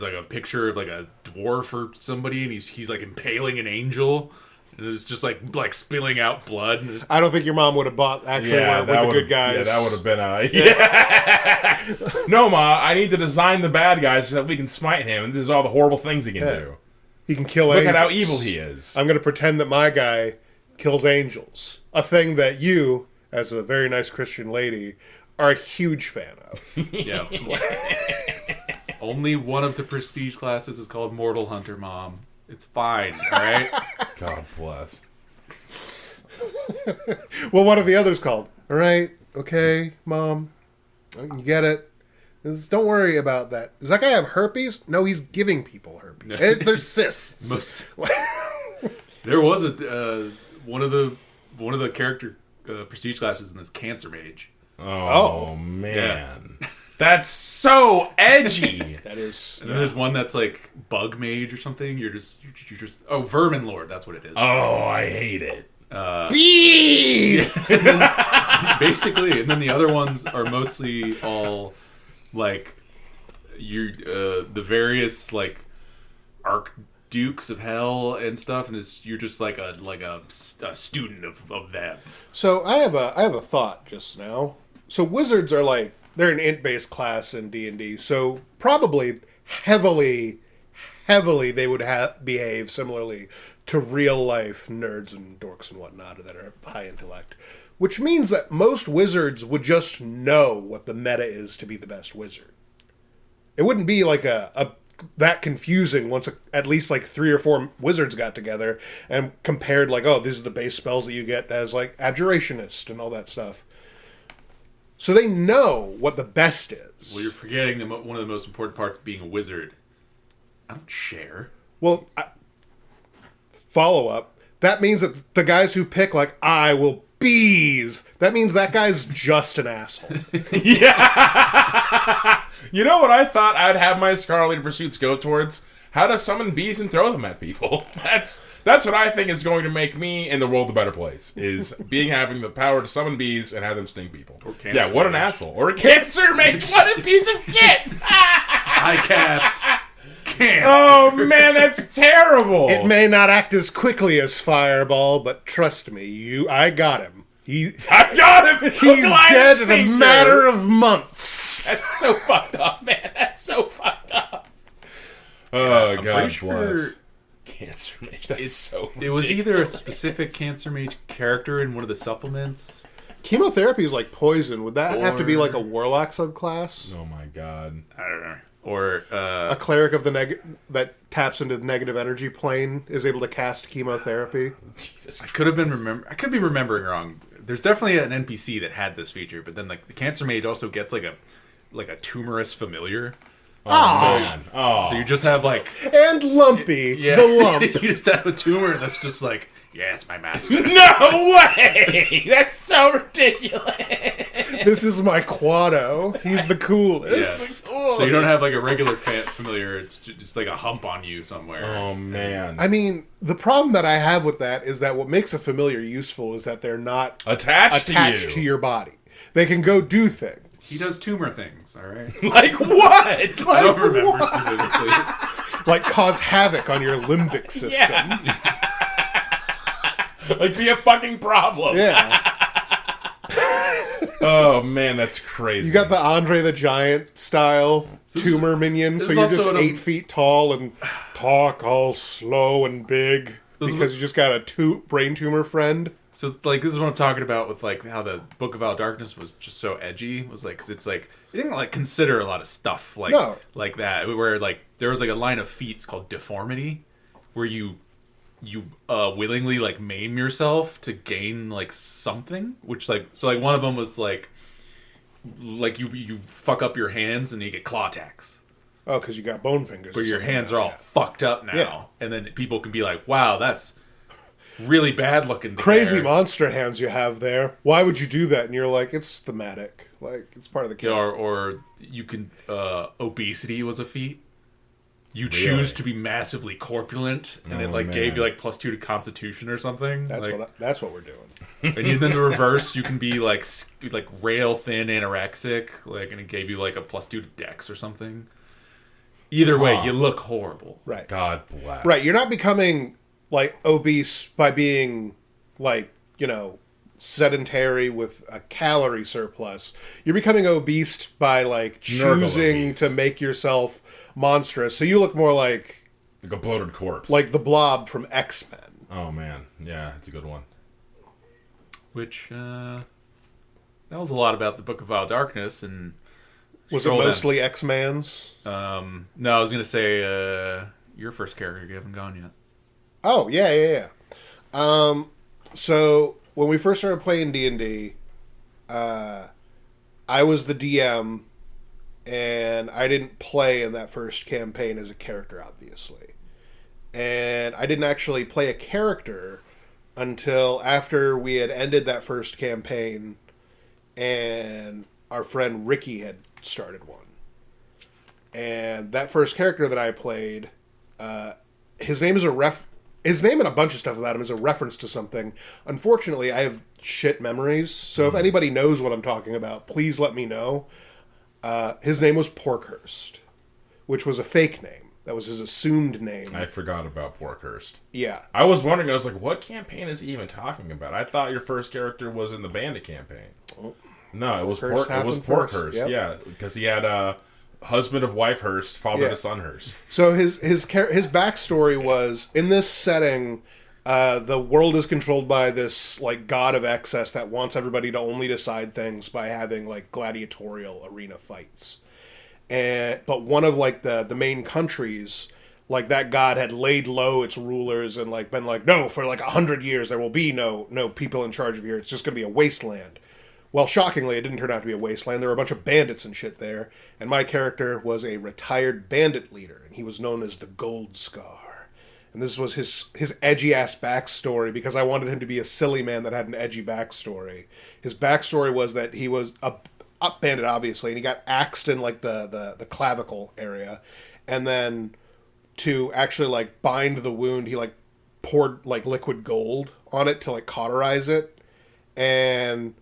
like a picture of like a dwarf or somebody, and he's like impaling an angel, and it's just like spilling out blood. I don't think your mom would have bought with the good guys. Yeah, that would have been No, Ma, I need to design the bad guys so that we can smite him, and this is all the horrible things he can do. He can kill angels. Look at how evil he is. I'm going to pretend that my guy kills angels. A thing that you, as a very nice Christian lady, are a huge fan of. Yeah. Only one of the prestige classes is called Mortal Hunter, Mom. It's fine, all right? God bless. Well, what are the others called? All right, okay, Mom. You get it. Don't worry about that. Does that guy have herpes? No, he's giving people herpes. They're cysts. There was one of the character prestige classes in this Cancer Mage. Oh man, yeah. That's so edgy. That is. And then there's one that's like Bug Mage or something. You're just Vermin Lord. That's what it is. Oh, I hate it. Bees. Basically, and then the other ones are mostly all. Like the various like dukes of hell and stuff, and you're just like a student of them. So I have a thought just now. So wizards are like, they're an int-based class in D&D, so probably heavily they would behave similarly to real-life nerds and dorks and whatnot that are high intellect. Which means that most wizards would just know what the meta is to be the best wizard. It wouldn't be like that confusing once at least like 3 or 4 wizards got together and compared like, oh, these are the base spells that you get as like Abjurationist and all that stuff. So they know what the best is. Well, you're forgetting one of the most important parts of being a wizard. I don't share. Well, follow up. That means that the guys who pick like, I will bees, that means that guy's just an asshole. Yeah. You know what I thought I'd have my Scarlet Pursuits go towards? How to summon bees and throw them at people. That's what I think is going to make me and the world a better place. Is having the power to summon bees and have them sting people. Or cancer yeah, what an mage. asshole. Or a cancer mage. What a piece of shit. I cast cancer. Oh man, that's terrible. It may not act as quickly as Fireball, but trust me, I got him. I got him. He's dead in a matter of months. That's so fucked up, man. That's so fucked up. Oh, I'm God pretty sure bless. Cancer mage. That's so ridiculous. It was either a specific cancer mage character in one of the supplements. Chemotherapy is like poison. Would that have to be like a warlock subclass? Oh my God. I don't know. Or a cleric of the that taps into the negative energy plane is able to cast chemotherapy. Jesus. I could be remembering wrong. There's definitely an NPC that had this feature, but then like the cancer mage also gets like a tumorous familiar. So you just have like and Lumpy, the lump. You just have a tumor that's just like, yeah, it's my master. No way! That's so ridiculous. This is my Quado. He's the coolest. Yeah. So you don't have like a regular familiar. It's just like a hump on you somewhere. Oh man. I mean, the problem that I have with that is that what makes a familiar useful is that they're not attached to your body. They can go do things. He does tumor things, all right? Like what? I don't remember specifically. Like cause havoc on your limbic system. Yeah. Like be a fucking problem. Yeah. Oh man, that's crazy. You got the Andre the Giant style tumor minion, so you're just 8 feet tall and talk all slow and big because you just got a brain tumor friend. So it's like, this is what I'm talking about with like how the Book of Vile Darkness was just so edgy. Was like, cause it's like it didn't like consider a lot of stuff like that. Where like there was like a line of feats called deformity, where you willingly like maim yourself to gain like something. Which like one of them was like you fuck up your hands and you get claw attacks. Oh, because you got bone fingers. But your hands are all fucked up now, and then people can be like, "Wow, that's really bad looking. Crazy monster hands you have there. Why would you do that?" And you're like, it's thematic. Like, it's part of the character. Or you can... obesity was a feat. You choose to be massively corpulent, and it like gave you like +2 to Constitution or something. That's what we're doing. And then the reverse, you can be like rail thin anorexic, like, and it gave you like a +2 to Dex or something. Either way, you look horrible. Right. God bless. Right. You're not becoming like obese by being like, sedentary with a calorie surplus. You're becoming obese by like choosing to make yourself monstrous. So you look more like a bloated corpse. Like the Blob from X-Men. Oh man. Yeah, it's a good one. Which that was a lot about the Book of Vile Darkness. And was it mostly X-Mans? No, I was gonna say your first character. You haven't gone yet. Oh, yeah. So, when we first started playing D&D, I was the DM, and I didn't play in that first campaign as a character, obviously. And I didn't actually play a character until after we had ended that first campaign, and our friend Ricky had started one. And that first character that I played, his name and a bunch of stuff about him is a reference to something. Unfortunately, I have shit memories, so if anybody knows what I'm talking about, please let me know. His name was Porkherst, which was a fake name. That was his assumed name. I forgot about Porkherst. Yeah. I was wondering, I was like, what campaign is he even talking about? I thought your first character was in the Bandit campaign. Oh. No, it was Porkherst Porkherst. Yep. Yeah, because he had husband of wife Hurst, father to son Hurst. So his backstory was, in this setting, the world is controlled by this like god of excess that wants everybody to only decide things by having like gladiatorial arena fights. But one of like the main countries, like that god had laid low its rulers and like been like, no, for like 100 years there will be no people in charge of here. It's just gonna be a wasteland. Well, shockingly, it didn't turn out to be a wasteland. There were a bunch of bandits and shit there, and my character was a retired bandit leader, and he was known as the Gold Scar. And this was his edgy ass backstory because I wanted him to be a silly man that had an edgy backstory. His backstory was that he was a bandit, obviously, and he got axed in like the clavicle area, and then to actually like bind the wound, he like poured like liquid gold on it to like cauterize it, and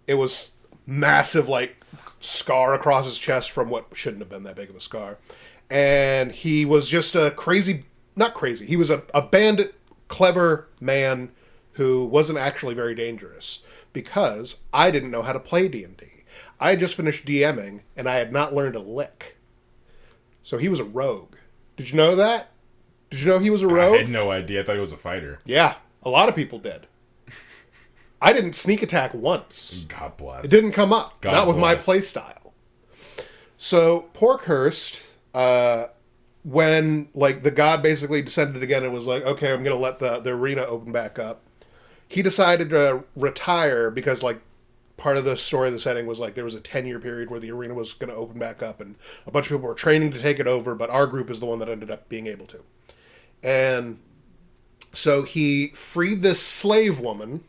it was massive like scar across his chest from what shouldn't have been that big of a scar. And he was just a not crazy, he was a bandit, clever man who wasn't actually very dangerous because I didn't know how to play D&D. I had just finished DMing, and I had not learned a lick. So he was a rogue. Did you know that? Did you know he was a rogue? I had no idea. I thought he was a fighter. Yeah, a lot of people did. I didn't sneak attack once. God bless. It didn't come up. God not with my bless. play style. So Porkhurst, when like the god basically descended again and was like, okay, I'm going to let the arena open back up, he decided to retire because like part of the story of the setting was like there was a 10-year period where the arena was going to open back up and a bunch of people were training to take it over, but our group is the one that ended up being able to. And so he freed this slave woman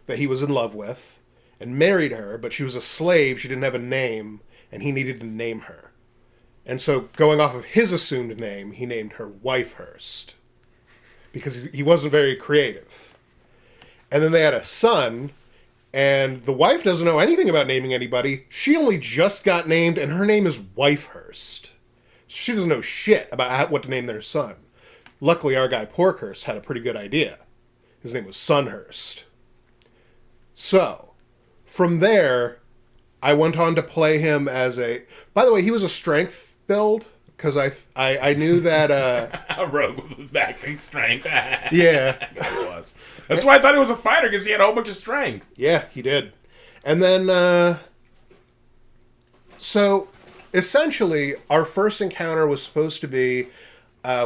that he was in love with and married her, but she was a slave, she didn't have a name, and he needed to name her. And so going off of his assumed name, he named her Wifehurst because he wasn't very creative. And then they had a son, and the wife doesn't know anything about naming anybody. She only just got named, and her name is Wifehurst. She doesn't know shit about what to name their son. Luckily, our guy Porkhurst had a pretty good idea. His name was Sunhurst. So, from there, I went on to play him as a... By the way, he was a strength build, because I knew that... A rogue with maxing strength. Yeah. That's why I thought he was a fighter, because he had a whole bunch of strength. Yeah, he did. And then, so, essentially, our first encounter was supposed to be,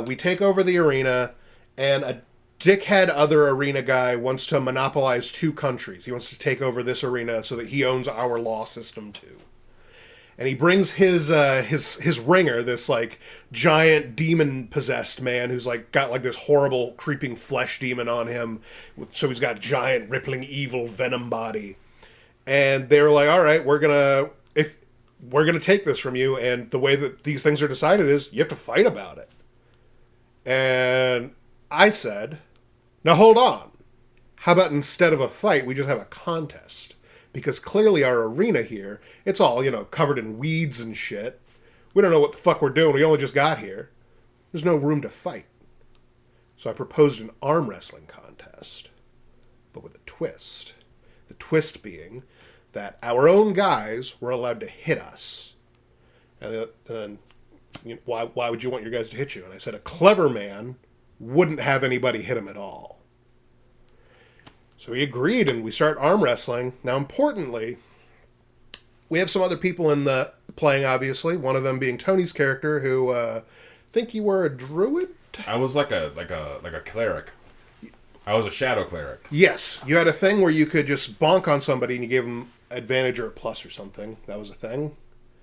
we take over the arena, and a dickhead other arena guy wants to monopolize 2 countries. He wants to take over this arena so that he owns our law system, too. And he brings his ringer, this like giant demon possessed man who's like got like this horrible creeping flesh demon on him. So he's got a giant rippling evil venom body. And they were like, all right, we're gonna take this from you. And the way that these things are decided is you have to fight about it. And I said, now hold on. How about instead of a fight, we just have a contest? Because clearly our arena here, it's all, covered in weeds and shit. We don't know what the fuck we're doing. We only just got here. There's no room to fight. So I proposed an arm wrestling contest, but with a twist. The twist being that our own guys were allowed to hit us. And then, why would you want your guys to hit you? And I said a clever man wouldn't have anybody hit him at all. So he agreed, and we start arm wrestling. Now, importantly, we have some other people in the playing, obviously. One of them being Tony's character, who I think you were a druid. I was like a cleric. I was a shadow cleric. Yes, you had a thing where you could just bonk on somebody and you gave them advantage or a plus or something. That was a thing.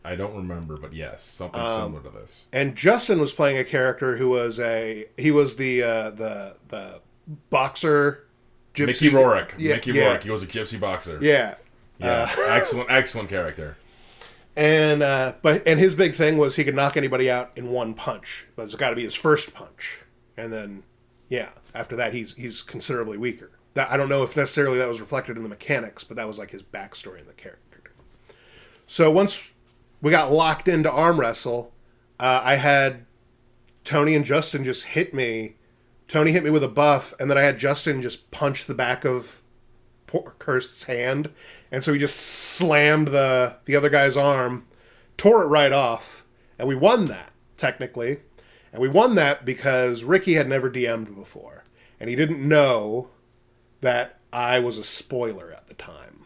I don't remember, but yes, something similar to this. And Justin was playing a character who was the boxer. Gypsy. Mickey Rourke. Yeah, Mickey yeah. Rourke. He was a gypsy boxer. Yeah. Yeah. Excellent character. And his big thing was he could knock anybody out in one punch, but it's got to be his first punch, and then after that he's considerably weaker. I don't know if necessarily that was reflected in the mechanics, but that was like his backstory in the character. So once we got locked into arm wrestle, I had Tony and Justin just hit me. Tony hit me with a buff, and then I had Justin just punch the back of Porkherst's hand, and so he just slammed the other guy's arm, tore it right off, and we won that, technically. And we won that because Ricky had never DM'd before, and he didn't know that I was a spoiler at the time.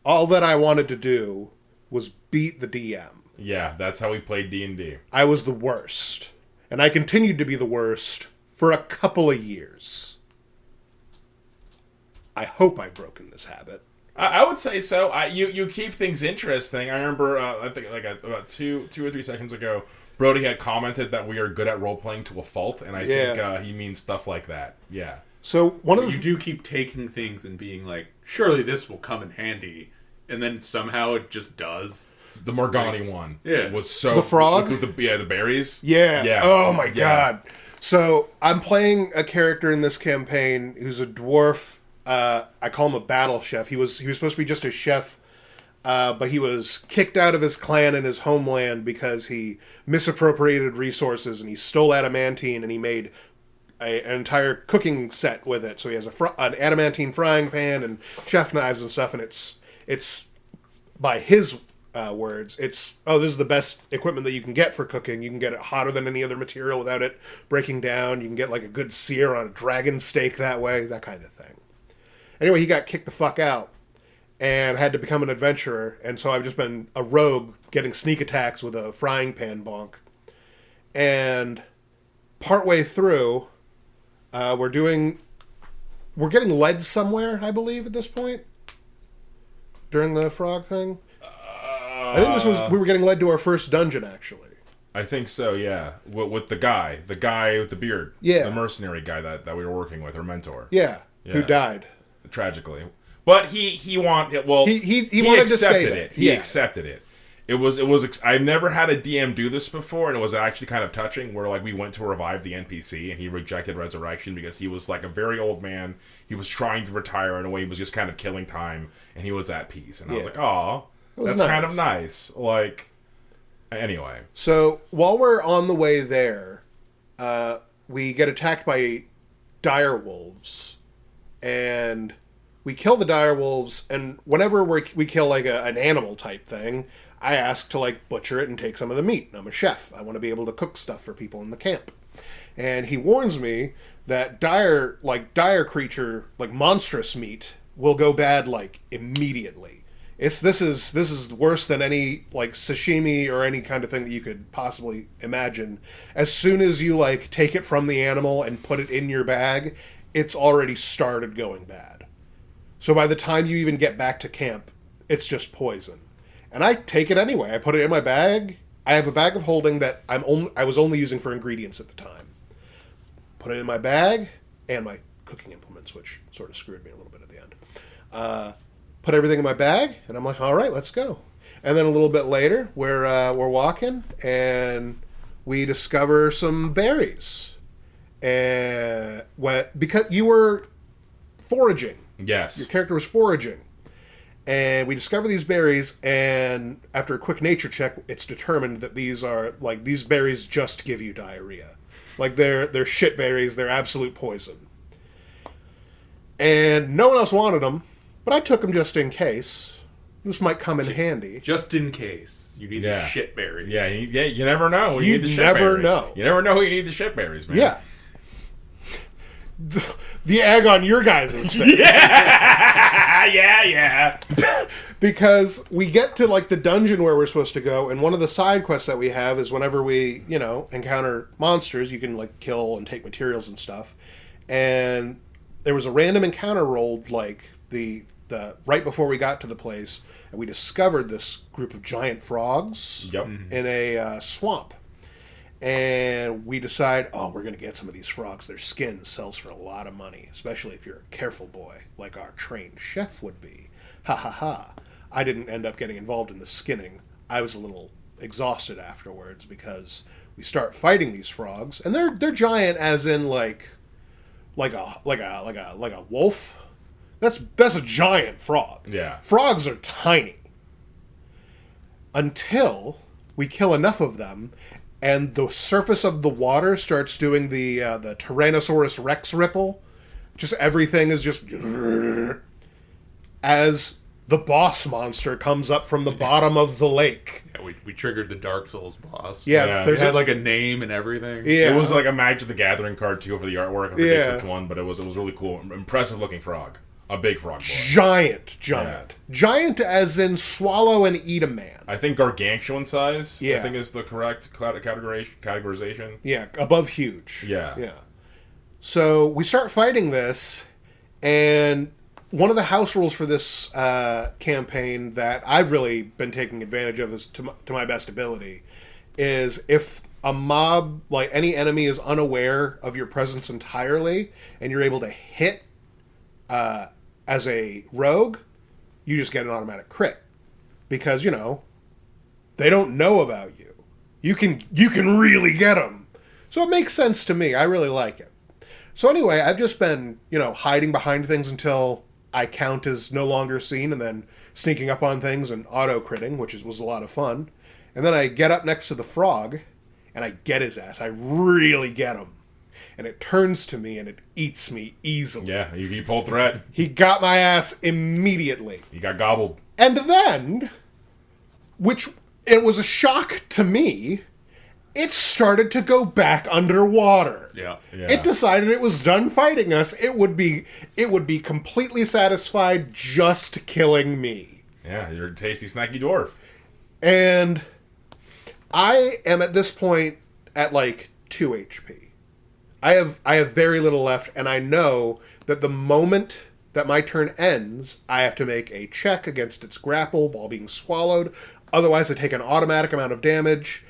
All that I wanted to do was beat the DM. Yeah, that's how we played D&D. I was the worst. And I continued to be the worst for a couple of years. I hope I've broken this habit. I would say so. You keep things interesting. I remember, I think about 2 or 3 seconds ago, Brody had commented that we are good at role-playing to a fault, and I think he means stuff like that. Yeah. So one of You do keep taking things and being like, surely this will come in handy, and then somehow it just does. The Morgani one was so... The frog? With the berries? Yeah. Oh my god. So I'm playing a character in this campaign who's a dwarf. I call him a battle chef. He was supposed to be just a chef, but he was kicked out of his clan and his homeland because he misappropriated resources, and he stole adamantine, and he made an entire cooking set with it. So he has an adamantine frying pan and chef knives and stuff, and it's by his words, this is the best equipment that you can get for cooking. You can get it hotter than any other material without it breaking down. You can get like a good sear on a dragon steak that way, that kind of thing. Anyway, he got kicked the fuck out and had to become an adventurer, and so I've just been a rogue getting sneak attacks with a frying pan bonk. And partway through, we're getting led somewhere, I believe, at this point, during the frog thing. I think we were getting led to our first dungeon, actually. I think so, yeah. With the guy with the beard. Yeah. The mercenary guy that we were working with, our mentor. Yeah. Who died. Tragically. But he wanted, well, he wanted to stay there. He accepted it. It was, I've never had a DM do this before, and it was actually kind of touching, where, like, we went to revive the NPC, and he rejected resurrection because he was, like, a very old man. He was trying to retire in a way. He was just kind of killing time, and he was at peace. And I was like, aw, that's nice. Kind of nice. Like, anyway. So, while we're on the way there, we get attacked by dire wolves, and we kill the dire wolves, and whenever we kill, like, an animal type thing, I ask to, like, butcher it and take some of the meat. I'm a chef. I want to be able to cook stuff for people in the camp. And he warns me that dire creature, like, monstrous meat, will go bad, like, immediately. This is worse than any, like, sashimi or any kind of thing that you could possibly imagine. As soon as you, like, take it from the animal and put it in your bag, it's already started going bad. So by the time you even get back to camp, it's just poison. And I take it anyway. I put it in my bag. I have a bag of holding that I was only using for ingredients at the time. Put it in my bag and my cooking implements, which sort of screwed me a little bit at the end. Put everything in my bag, and I'm like, all right, let's go. And then a little bit later, we're walking, and we discover some berries. And because you were foraging. Yes. Your character was foraging. And we discover these berries, and after a quick nature check, it's determined that these berries just give you diarrhea. Like, they're shit berries, they're absolute poison. And no one else wanted them, but I took them just in case. This might come in handy. Just in case. You need the shit berries. Yeah, you never know. You never know. You never know who you need the shit berries, man. Yeah. The egg on your guys' face. Yeah. Because we get to, like, the dungeon where we're supposed to go, and one of the side quests that we have is whenever we, encounter monsters, you can, like, kill and take materials and stuff. And there was a random encounter rolled, like, the right before we got to the place, and we discovered this group of giant frogs in a swamp. And we decide, we're going to get some of these frogs. Their skin sells for a lot of money, especially if you're a careful boy, like our trained chef would be. Ha ha ha. I didn't end up getting involved in the skinning. I was a little exhausted afterwards because we start fighting these frogs, and they're giant, as in like a wolf. That's a giant frog. Yeah. Frogs are tiny. Until we kill enough of them. and the surface of the water starts doing the Tyrannosaurus Rex ripple. Just everything is just as the boss monster comes up from the bottom of the lake. Yeah, we triggered the Dark Souls boss. Yeah, There's had like a name and everything. Yeah. It was like a Magic the Gathering card too for the artwork. I forget which one, but it was really cool. Impressive looking frog. A big frog boy. Giant. Giant as in swallow and eat a man. I think gargantuan size, Yeah. I think is the correct categorization. Yeah, above huge. Yeah. Yeah. So we start fighting this, and one of the house rules for this campaign that I've really been taking advantage of is to my best ability is if a mob, like any enemy, is unaware of your presence entirely, and you're able to hit as a rogue, you just get an automatic crit. Because, they don't know about you. You can really get them. So it makes sense to me. I really like it. So anyway, I've just been, hiding behind things until I count as no longer seen, and then sneaking up on things and auto-critting, which was a lot of fun. And then I get up next to the frog, and I get his ass. I really get him. And it turns to me, and it eats me easily. Yeah, you pulled threat. He got my ass immediately. You got gobbled. And then, which it was a shock to me, it started to go back underwater. Yeah. It decided it was done fighting us. It would be completely satisfied just killing me. Yeah, you're a tasty, snacky dwarf. And I am at this point at like 2 HP. I have very little left, and I know that the moment that my turn ends, I have to make a check against its grapple while being swallowed. Otherwise, I take an automatic amount of damage,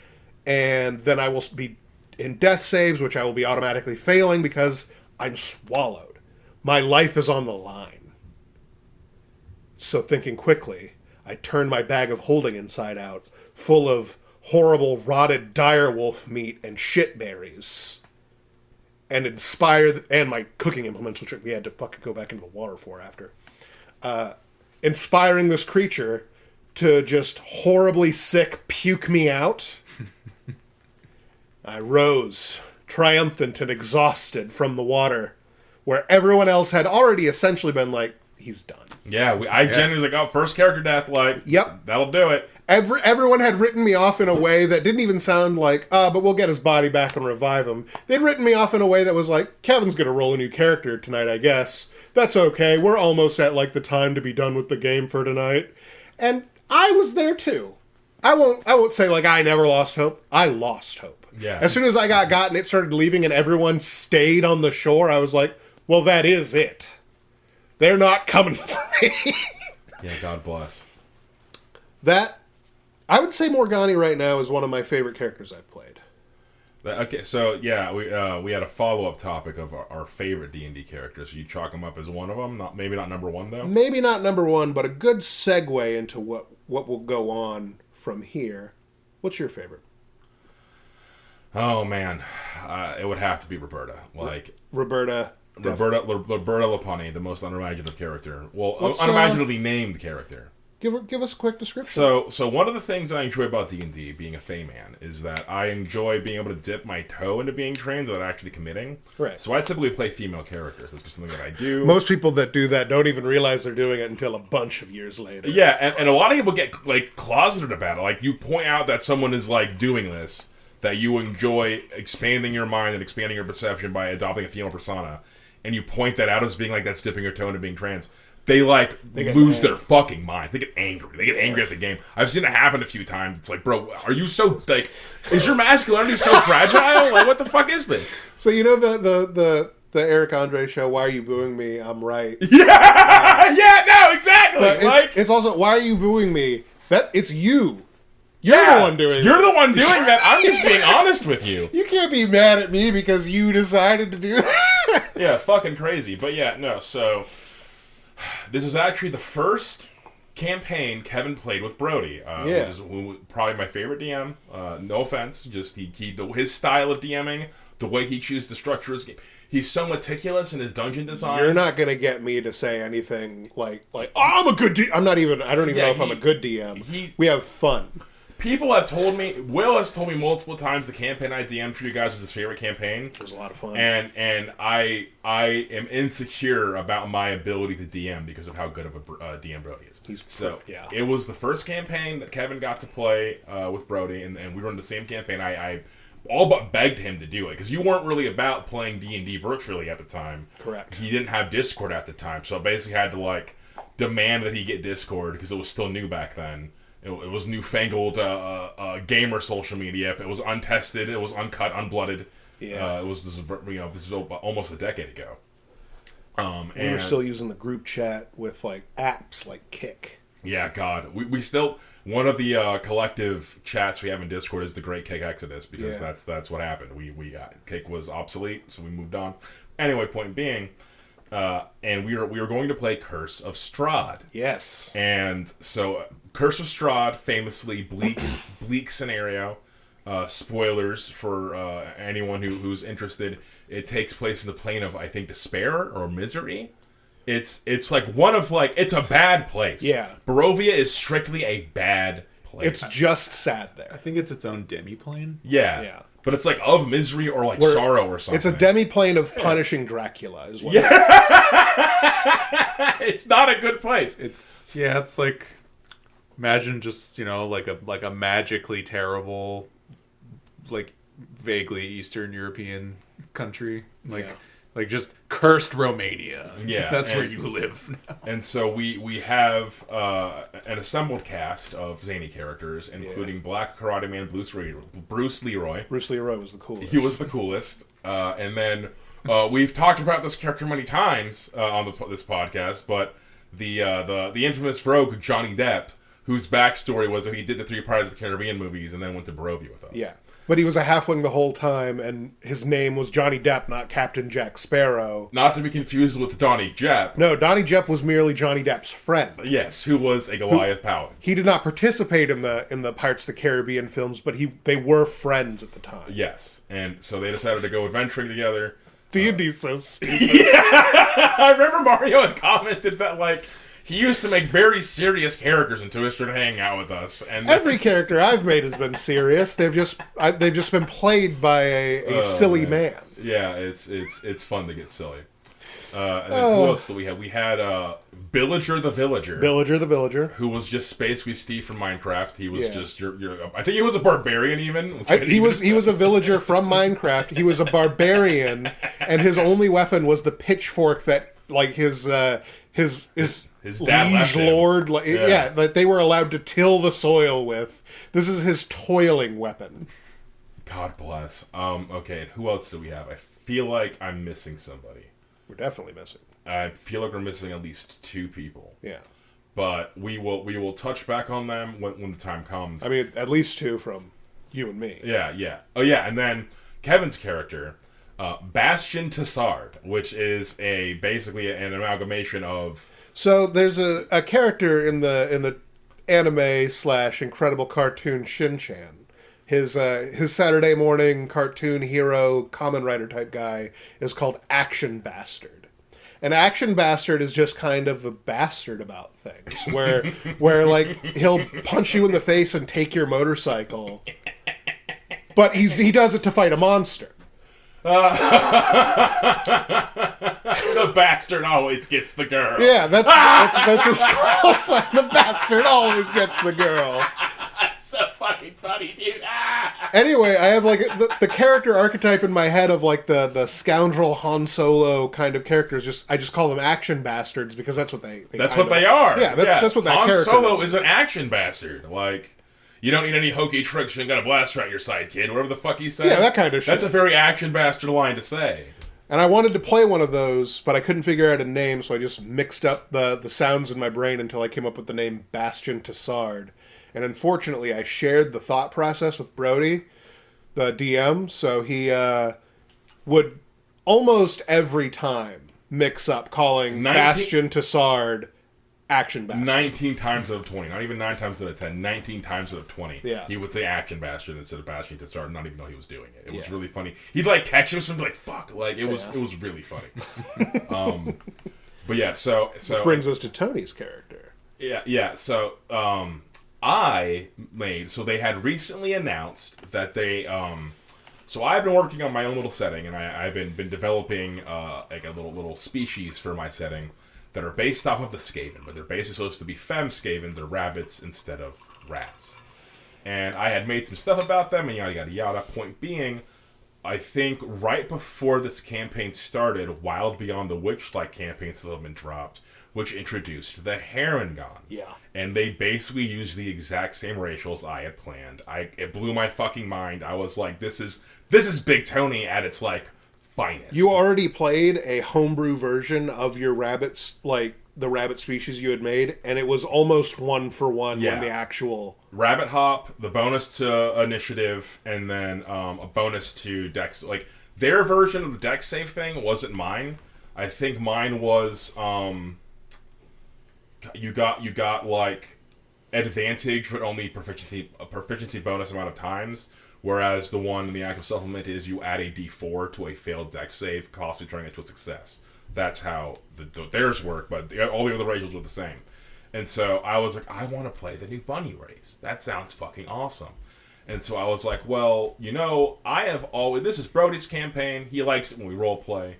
and then I will be in death saves, which I will be automatically failing because I'm swallowed. My life is on the line. So thinking quickly, I turn my bag of holding inside out, full of horrible rotted direwolf meat and shitberries. And and my cooking implements, which we had to fucking go back into the water for after. Inspiring this creature to just horribly sick puke me out. I rose, triumphant and exhausted from the water, where everyone else had already essentially been like, he's done. Yeah, I genuinely was like, oh, first character death, like, yep, that'll do it. Everyone had written me off in a way that didn't even sound like, but we'll get his body back and revive him. They'd written me off in a way that was like, Kevin's gonna roll a new character tonight, I guess. That's okay, we're almost at like the time to be done with the game for tonight. And I was there too. I won't say like I never lost hope. I lost hope. Yeah. As soon as I got and it started leaving and everyone stayed on the shore, I was like, well, that is it. They're not coming for me. Yeah, God bless. I would say Morgani right now is one of my favorite characters I've played. Okay, so yeah, we had a follow-up topic of our favorite D&D characters. You chalk them up as one of them, maybe not number one though. Maybe not number one, but a good segue into what will go on from here. What's your favorite? Oh man, it would have to be Raberta. Like Raberta Punny, the most unimaginative character. Well, unimaginatively named character. Give us a quick description. So one of the things that I enjoy about D&D, being a Fey man, is that I enjoy being able to dip my toe into being trained without actually committing. Right. So I typically play female characters. That's just something that I do. Most people that do that don't even realize they're doing it until a bunch of years later. Yeah, and a lot of people get like closeted about it. Like you point out that someone is like doing this, that you enjoy expanding your mind and expanding your perception by adopting a female persona, and you point that out as being like that's dipping your toe into being trans. They lose their fucking minds. They get angry. They get angry at the game. I've seen it happen a few times. It's like, bro, are you so like? Is your masculinity so fragile? Like, what the fuck is this? So you know the Eric Andre show. Why are you booing me? I'm right. Yeah, no, exactly. It's also why are you booing me? It's you. You're the one doing it. You're the one doing that. I'm just being honest with you. You can't be mad at me because you decided to do that. Yeah, fucking crazy. But yeah, no. So this is actually the first campaign Kevin played with Brody. Which is probably my favorite DM. No offense, just his style of DMing, the way he chooses to structure his game. He's so meticulous in his dungeon design. You're not gonna get me to say anything like oh, I'm a good DM. I don't even know if I'm a good DM. We have fun. People have told me, Will has told me multiple times the campaign I DM'd for you guys was his favorite campaign. It was a lot of fun. And I am insecure about my ability to DM because of how good of a DM Brody is. It was the first campaign that Kevin got to play with Brody, and we were in the same campaign. I all but begged him to do it, because you weren't really about playing D&D virtually at the time. Correct. He didn't have Discord at the time, so I basically had to, like, demand that he get Discord, because it was still new back then. It was newfangled gamer social media. It was untested. It was uncut, unblooded. Yeah. This is almost a decade ago. We were still using the group chat with like apps like Kick. Yeah, God, we still, one of the collective chats we have in Discord is the Great Kick Exodus, because that's what happened. Kick was obsolete, so we moved on. Anyway, point being. And we were going to play Curse of Strahd. Yes. And so Curse of Strahd, famously bleak scenario. Spoilers for anyone who's interested. It takes place in the plane of, I think, despair or misery. It's like one of, like, it's a bad place. Yeah. Barovia is strictly a bad place. It's just sad there. I think it's its own demi-plane. Yeah. But it's like of misery or like sorrow or something. It's a demi-plane of punishing Dracula, is what it's not a good place. It's like, imagine just, like a magically terrible, like vaguely Eastern European country. Like just cursed Romania. Yeah. That's where you live now. And so we have an assembled cast of zany characters, including Black Karate Man Bruce Leroy. Bruce Leroy was the coolest. He was the coolest. And then we've talked about this character many times on this podcast, but the infamous rogue Johnny Depp, whose backstory was that he did the 3 Pirates of the Caribbean movies and then went to Barovia with us. Yeah. But he was a halfling the whole time, and his name was Johnny Depp, not Captain Jack Sparrow. Not to be confused with Donnie Jepp. No, Donnie Jepp was merely Johnny Depp's friend. Yes, who was a Goliath paladin. He did not participate in the Pirates of the Caribbean films, but they were friends at the time. Yes, and so they decided to go adventuring together. D&D's so stupid. Yeah, I remember Mario had commented that, like, he used to make very serious characters until he started hanging out with us. And every character I've made has been serious. They've just been played by a silly man. Yeah, it's fun to get silly. And then who else do we have? We had Villager the Villager. Villager the Villager, who was just basically Steve from Minecraft. He was just your. I think he was a barbarian even. He was a villager from Minecraft. He was a barbarian, and his only weapon was the pitchfork that, like, his dad liege lord, that they were allowed to till the soil with. This is his toiling weapon. God bless. Okay, and who else do we have? I feel like I'm missing somebody. We're definitely missing. I feel like we're missing at least 2 people. Yeah. But we will touch back on them when the time comes. I mean, at least 2 from you and me. Yeah. Oh yeah, and then Kevin's character, Bastion Tesard, which is basically an amalgamation of. So there's a character in the anime / incredible cartoon Shin-Chan. His Saturday morning cartoon hero, Kamen Rider type guy is called Action Bastard. And Action Bastard is just kind of a bastard about things, where like he'll punch you in the face and take your motorcycle, but he does it to fight a monster. The bastard always gets the girl. Yeah, that's his call sign. The bastard always gets the girl. That's so fucking funny, dude. Anyway, I have like the character archetype in my head of like the scoundrel Han Solo kind of characters. I just call them action bastards because that's what they are. Yeah, that's what that Han character Solo is an action bastard. Like, you don't need any hokey tricks. You ain't got a blaster at your side, kid. Whatever the fuck he said. Yeah, that kind of shit. That's a very action bastard line to say. And I wanted to play one of those, but I couldn't figure out a name, so I just mixed up the sounds in my brain until I came up with the name Bastion Tesard. And unfortunately, I shared the thought process with Brody, the DM, so he would almost every time mix up calling Bastion Tesard Action Bastard. 19 times out of 20. Not even 9 times out of 10. 19 times out of 20. Yeah. He would say Action Bastard instead of Bastion Tesard, not even know he was doing it. It was really funny. He'd like catch him and be like, fuck. Like, it was really funny. But yeah, so which brings us to Tony's character. Yeah. So, I made, so they had recently announced that they, so I've been working on my own little setting, and I've been developing like a little species for my setting that are based off of the Skaven, but they're basically supposed to be femme Skaven. They're rabbits instead of rats. And I had made some stuff about them, and yada yada yada. Point being, I think right before this campaign started, Wild Beyond the Witchlight campaign still had been dropped, which introduced the Harengon. Yeah. And they basically used the exact same racials I had planned. It blew my fucking mind. I was like, this is Big Tony at its, like, finest. You already played a homebrew version of your rabbits, like, the rabbit species you had made, and it was almost 1-for-1 when the actual... Rabbit Hop, the bonus to Initiative, and then a bonus to Dex. Like, their version of the Dex save thing wasn't mine. I think mine was, you got like, advantage, but only a proficiency bonus amount of times, whereas the one in the actual supplement is you add a d4 to a failed Dex save, costly turning it to a success. That's how theirs work, but all the other racials were the same. And so I was like, I want to play the new bunny race. That sounds fucking awesome. And so I was like, well, I have always... This is Brody's campaign. He likes it when we role play.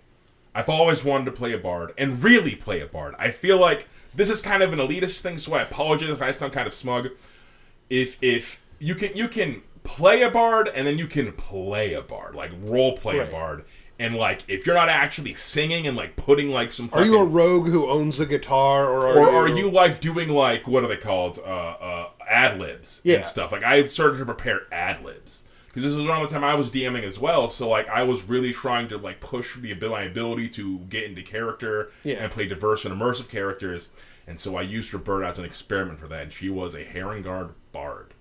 I've always wanted to play a bard, and really play a bard. I feel like this is kind of an elitist thing, so I apologize if I sound kind of smug. If you can play a bard, and then you can play a bard, like role play a bard. And, like, if you're not actually singing and, like, putting, like, some fucking... Are you a rogue who owns a guitar, or are you, like, doing, like, what are they called? Ad-libs and stuff. Like, I started to prepare ad-libs. Because this was around the time I was DMing as well, so, like, I was really trying to, like, push my ability to get into character and play diverse and immersive characters. And so I used Raberta as an experiment for that, and she was a Herringard bard.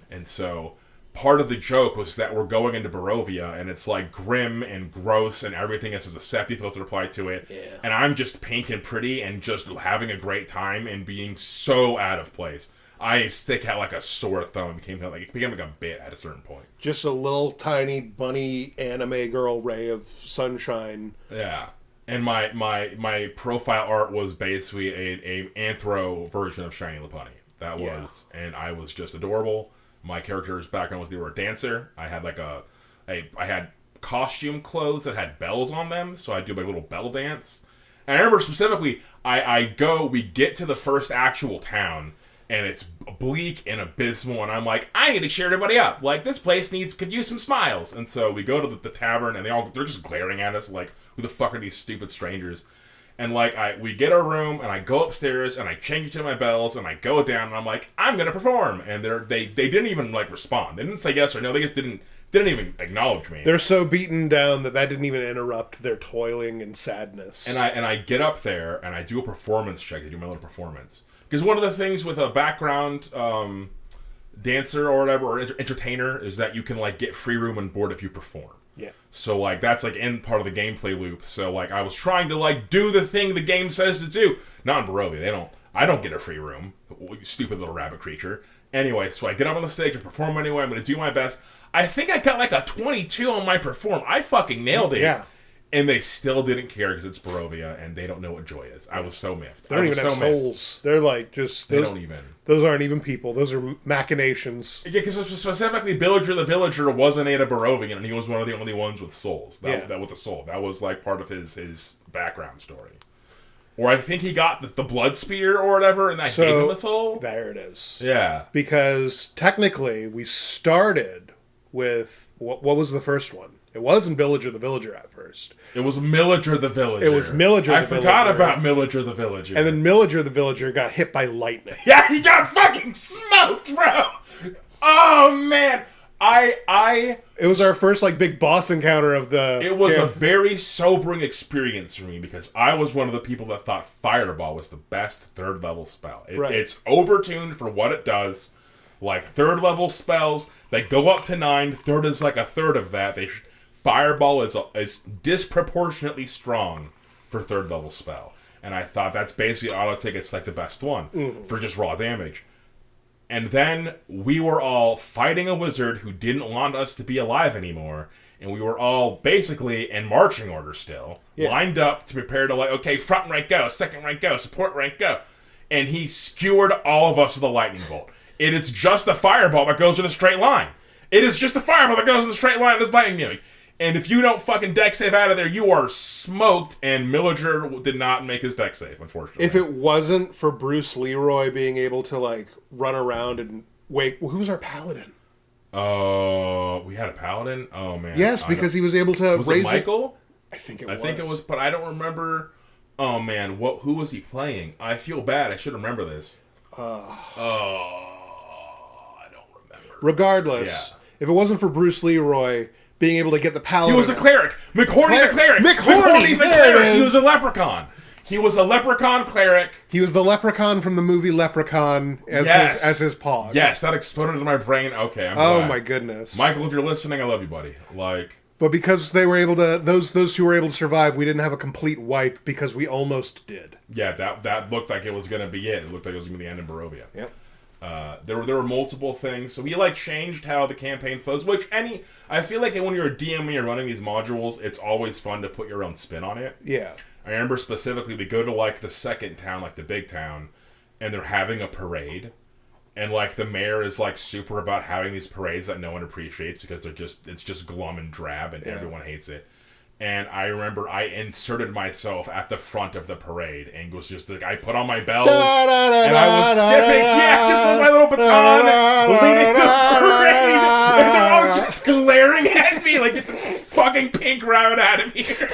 And so... part of the joke was that we're going into Barovia, and it's, like, grim and gross, and everything has a sepia filter applied to it. Yeah. And I'm just pink and pretty and just having a great time and being so out of place. I stick out like a sore thumb. It became like a bit at a certain point. Just a little tiny bunny anime girl ray of sunshine. Yeah. And my profile art was basically a anthro version of Shiny LaPunny. That was, and I was just adorable. My character's background was they were a dancer. I had like I had costume clothes that had bells on them, so I do like a little bell dance. And I remember specifically, we get to the first actual town, and it's bleak and abysmal, and I'm like, I need to cheer everybody up. Like, this place could use some smiles. And so we go to the tavern, and they're just glaring at us like, who the fuck are these stupid strangers? And, like, we get our room, and I go upstairs, and I change to my bells, and I go down, and I'm like, I'm gonna perform. And they didn't even, like, respond. They didn't say yes or no. They just didn't even acknowledge me. They're so beaten down that didn't even interrupt their toiling and sadness. And I get up there, and I do a performance check. I do my little performance. Because one of the things with a background dancer or whatever, or entertainer, is that you can, like, get free room and board if you perform. Yeah. So, like, that's, like, in part of the gameplay loop. So, like, I was trying to, like, do the thing the game says to do. Not in Barovia. I don't get a free room. You stupid little rabbit creature. Anyway, so I get up on the stage and perform anyway. I'm going to do my best. I think I got, like, a 22 on my perform. I fucking nailed it. Yeah. And they still didn't care because it's Barovia and they don't know what joy is. I was so miffed. They don't even have souls. They're like just... They don't even. Those aren't even people. Those are machinations. Yeah, because specifically Villager the Villager wasn't a Barovian, and he was one of the only ones with souls. That with a soul. That was like part of his background story. Or I think he got the blood spear or whatever, and that gave him a soul. There it is. Yeah. Because technically we started with... What was the first one? It wasn't Villager the Villager at first. It was Millager the Villager. I forgot about Millager the Villager. And then Millager the Villager got hit by lightning. Yeah, he got fucking smoked, bro! Oh, man! It was our first, like, big boss encounter of the... It was a very sobering experience for me, because I was one of the people that thought Fireball was the best 3rd level spell. It's overtuned for what it does. Like, 3rd level spells, they go up to 9, 3rd is like a third of that. Fireball is disproportionately strong for 3rd level spell. And I thought that's basically auto tickets like the best one for just raw damage. And then we were all fighting a wizard who didn't want us to be alive anymore. And we were all basically in marching order still, lined up to prepare to, like, okay, front rank go, second rank go, support rank go. And he skewered all of us with a lightning bolt. It is just a fireball that goes in a straight line. It is just a fireball that goes in a straight line. This lightning doing. And if you don't fucking deck save out of there, you are smoked. And Millager did not make his deck save, unfortunately. If it wasn't for Bruce Leroy being able to like run around and wait, who's our paladin? We had a paladin. Oh man. Yes, because he was able to was raise it Michael? I think it was. But I don't remember. Oh man, who was he playing? I feel bad. I should remember this. I don't remember. Regardless, if it wasn't for Bruce Leroy being able to get the paladin, he was a cleric. McHorny the cleric. McHorny the cleric. He was a leprechaun. He was a leprechaun cleric. He was the leprechaun from the movie Leprechaun as his paw. Yes, that exploded into my brain. Okay, I'm glad. My goodness, Michael, if you're listening, I love you, buddy. But because they were able to, those two were able to survive, we didn't have a complete wipe because we almost did. Yeah, that looked like it was going to be it. It looked like it was going to be the end in Barovia. Yep. There were multiple things, so we changed how the campaign flows. I feel like when you're a DM and you're running these modules, it's always fun to put your own spin on it. Yeah. I remember specifically we go to the second town, the big town, and they're having a parade. And the mayor is super about having these parades that no one appreciates because it's just glum and drab and everyone hates it. And I remember I inserted myself at the front of the parade and was just I put on my bells and I was skipping, just with my little baton leading the parade. And they're all just glaring at me get this fucking pink rabbit out of here.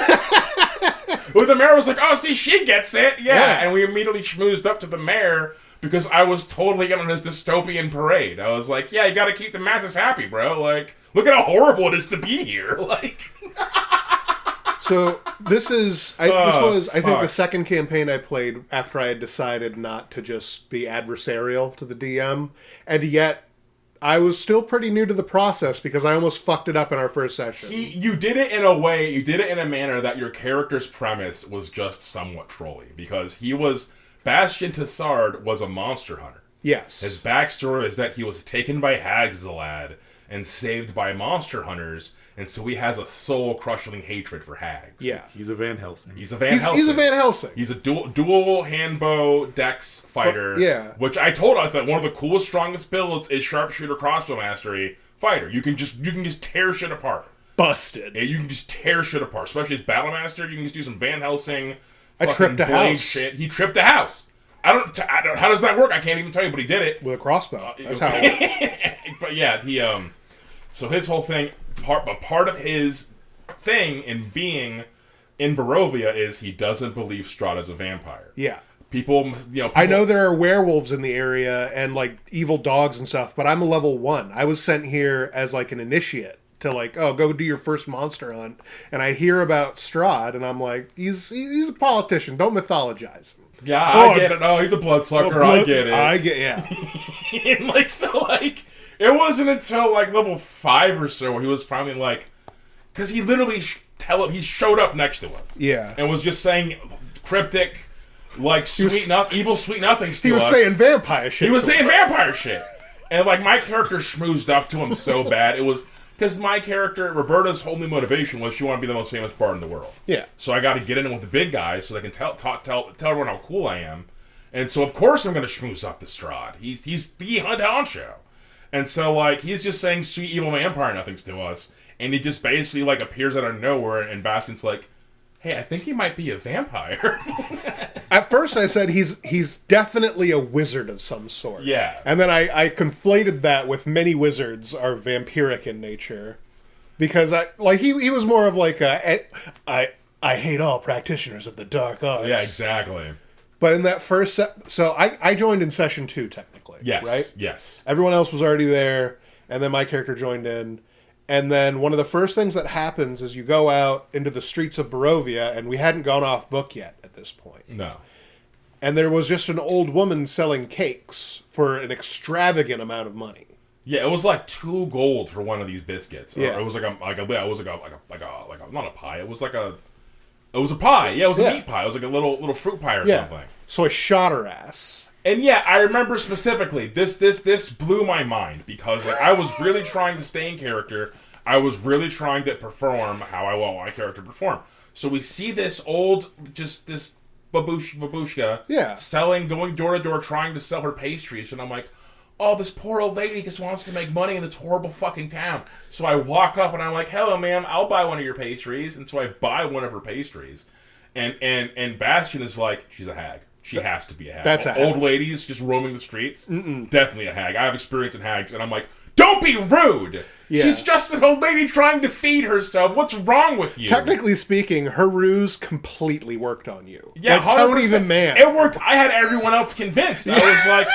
Well, the mayor was like, oh, see, she gets it. Yeah. And we immediately schmoozed up to the mayor. Because I was totally in on his dystopian parade. I was like, yeah, you gotta keep the masses happy, bro. Look at how horrible it is to be here. So, this was, I think, the second campaign I played after I had decided not to just be adversarial to the DM. And yet, I was still pretty new to the process because I almost fucked it up in our first session. You did it in a manner that your character's premise was just somewhat trolly. Because Bastion Tesard was a monster hunter. Yes. His backstory is that he was taken by hags as a lad and saved by monster hunters, and so he has a soul-crushing hatred for hags. Yeah. He's a Van Helsing. He's a Van Helsing. He's a dual handbow dex fighter. Yeah. Which I told us that one of the coolest, strongest builds is sharpshooter crossbow mastery fighter. You can just tear shit apart. Busted. You can just tear shit apart. Especially as battle master, you can just do some Van Helsing. I tripped a house. Shit. He tripped a house. I don't. How does that work? I can't even tell you, but he did it with a crossbow. That's how. It But yeah, he. So his whole thing, part of his thing in being in Barovia is he doesn't believe Strahda's a vampire. Yeah. People. I know there are werewolves in the area and evil dogs and stuff, but I'm a level 1. I was sent here as an initiate to go do your first monster hunt, and I hear about Strahd, and I'm like, he's a politician. Don't mythologize him. Yeah, I get it. Oh, he's a bloodsucker. I get it. And it wasn't until level 5 or so where he was finally because he literally he showed up next to us. Yeah, and was just saying cryptic, evil sweet nothings to us. He was saying vampire shit. And my character schmoozed up to him so bad. It was because my character, Raberta's only motivation was she wanted to be the most famous bard in the world. Yeah. So I got to get in with the big guys so they can tell everyone how cool I am. And so, of course, I'm going to schmooze up to Strahd. He's the honcho. And so, he's just saying sweet evil vampire nothings to us. And he just basically, appears out of nowhere. And Bastion's like, hey, I think he might be a vampire. At first I said he's definitely a wizard of some sort. Yeah. And then I conflated that with many wizards are vampiric in nature. Because he was more of I hate all practitioners of the dark arts. Yeah, exactly. But in that first so I joined in session 2 technically. Yes. Right? Yes. Everyone else was already there, and then my character joined in. And then one of the first things that happens is you go out into the streets of Barovia, and we hadn't gone off book yet at this point. No. And there was just an old woman selling cakes for an extravagant amount of money. Yeah, it was 2 gold for one of these biscuits. Yeah. Or it was not a pie. It was a pie. Yeah, it was a meat pie. It was a little fruit pie or something. So I shot her ass. And yeah, I remember specifically, this blew my mind because I was really trying to stay in character. I was really trying to perform how I want my character to perform. So we see this babushka going going door to door trying to sell her pastries, and I'm like, oh, this poor old lady just wants to make money in this horrible fucking town. So I walk up and I'm like, hello, ma'am, I'll buy one of your pastries. And so I buy one of her pastries. And Bastion is like, she's a hag. She has to be a hag. That's a hag. Old ladies just roaming the streets, definitely a hag. I have experience in hags, and I'm like, don't be rude! Yeah. She's just an old lady trying to feed herself. What's wrong with you? Technically speaking, her ruse completely worked on you. Yeah, like, Tony 100%. the man. It worked. I had everyone else convinced. I was like,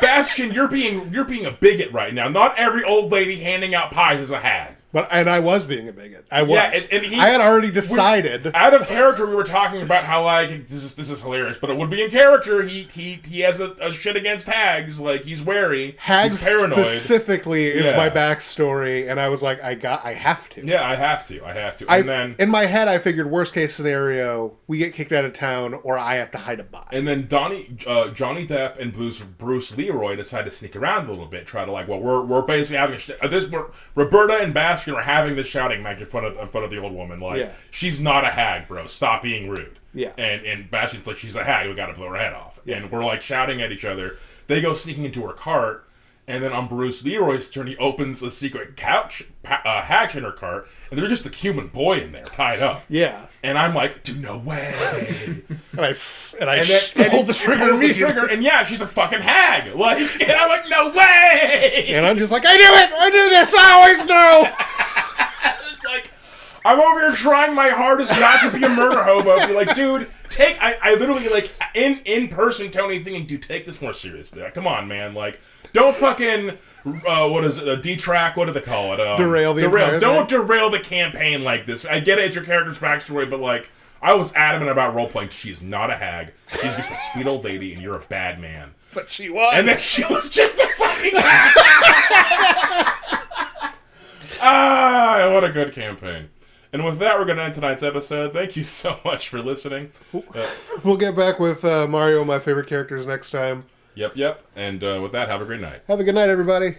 Bastion, you're being a bigot right now. Not every old lady handing out pies is a hag. And I was being a bigot. I was. Yeah, I had already decided. Out of character, we were talking about how like this is hilarious, but it would be in character. He has a shit against hags. Like he's wary. Hags he's paranoid. specifically is my backstory, and I was like, I have to. Yeah, I have to. And then in my head, I figured worst case scenario, we get kicked out of town, or I have to hide a body. And then Johnny Depp and Bruce Leroy decide to sneak around a little bit, try to like, well, we're basically having Raberta and Bastion are having this shouting match in front of the old woman. Like, she's not a hag, bro. Stop being rude. Yeah. And Bastion's like, she's a hag. We got to blow her head off. Yeah. And we're like shouting at each other. They go sneaking into her cart. And then on Bruce Leroy's turn, he opens a secret hatch in her cart, and there's just a human boy in there, tied up. Yeah. And I'm like, dude, no way. and I pull the trigger. And yeah, she's a fucking hag. Like, and I'm like, no way. And I'm just like, I knew it. I knew this. I always know. It's like, I'm over here trying my hardest not to be a murder hobo. Be like, dude, I literally like in person Tony thinking, dude, take this more seriously. Like, come on, man. Like, don't fucking what is it? D-track? What do they call it? Derail the entire Don't thing. derail the campaign like this. I get it. It's your character's backstory, but like, I was adamant about role playing. She's not a hag. She's just a sweet old lady, and you're a bad man. But she was. And then she was just a fucking hag. What a good campaign. And with that, we're going to end tonight's episode. Thank you so much for listening. We'll get back with Mario, my favorite characters, next time. Yep. And with that, have a great night. Have a good night, everybody.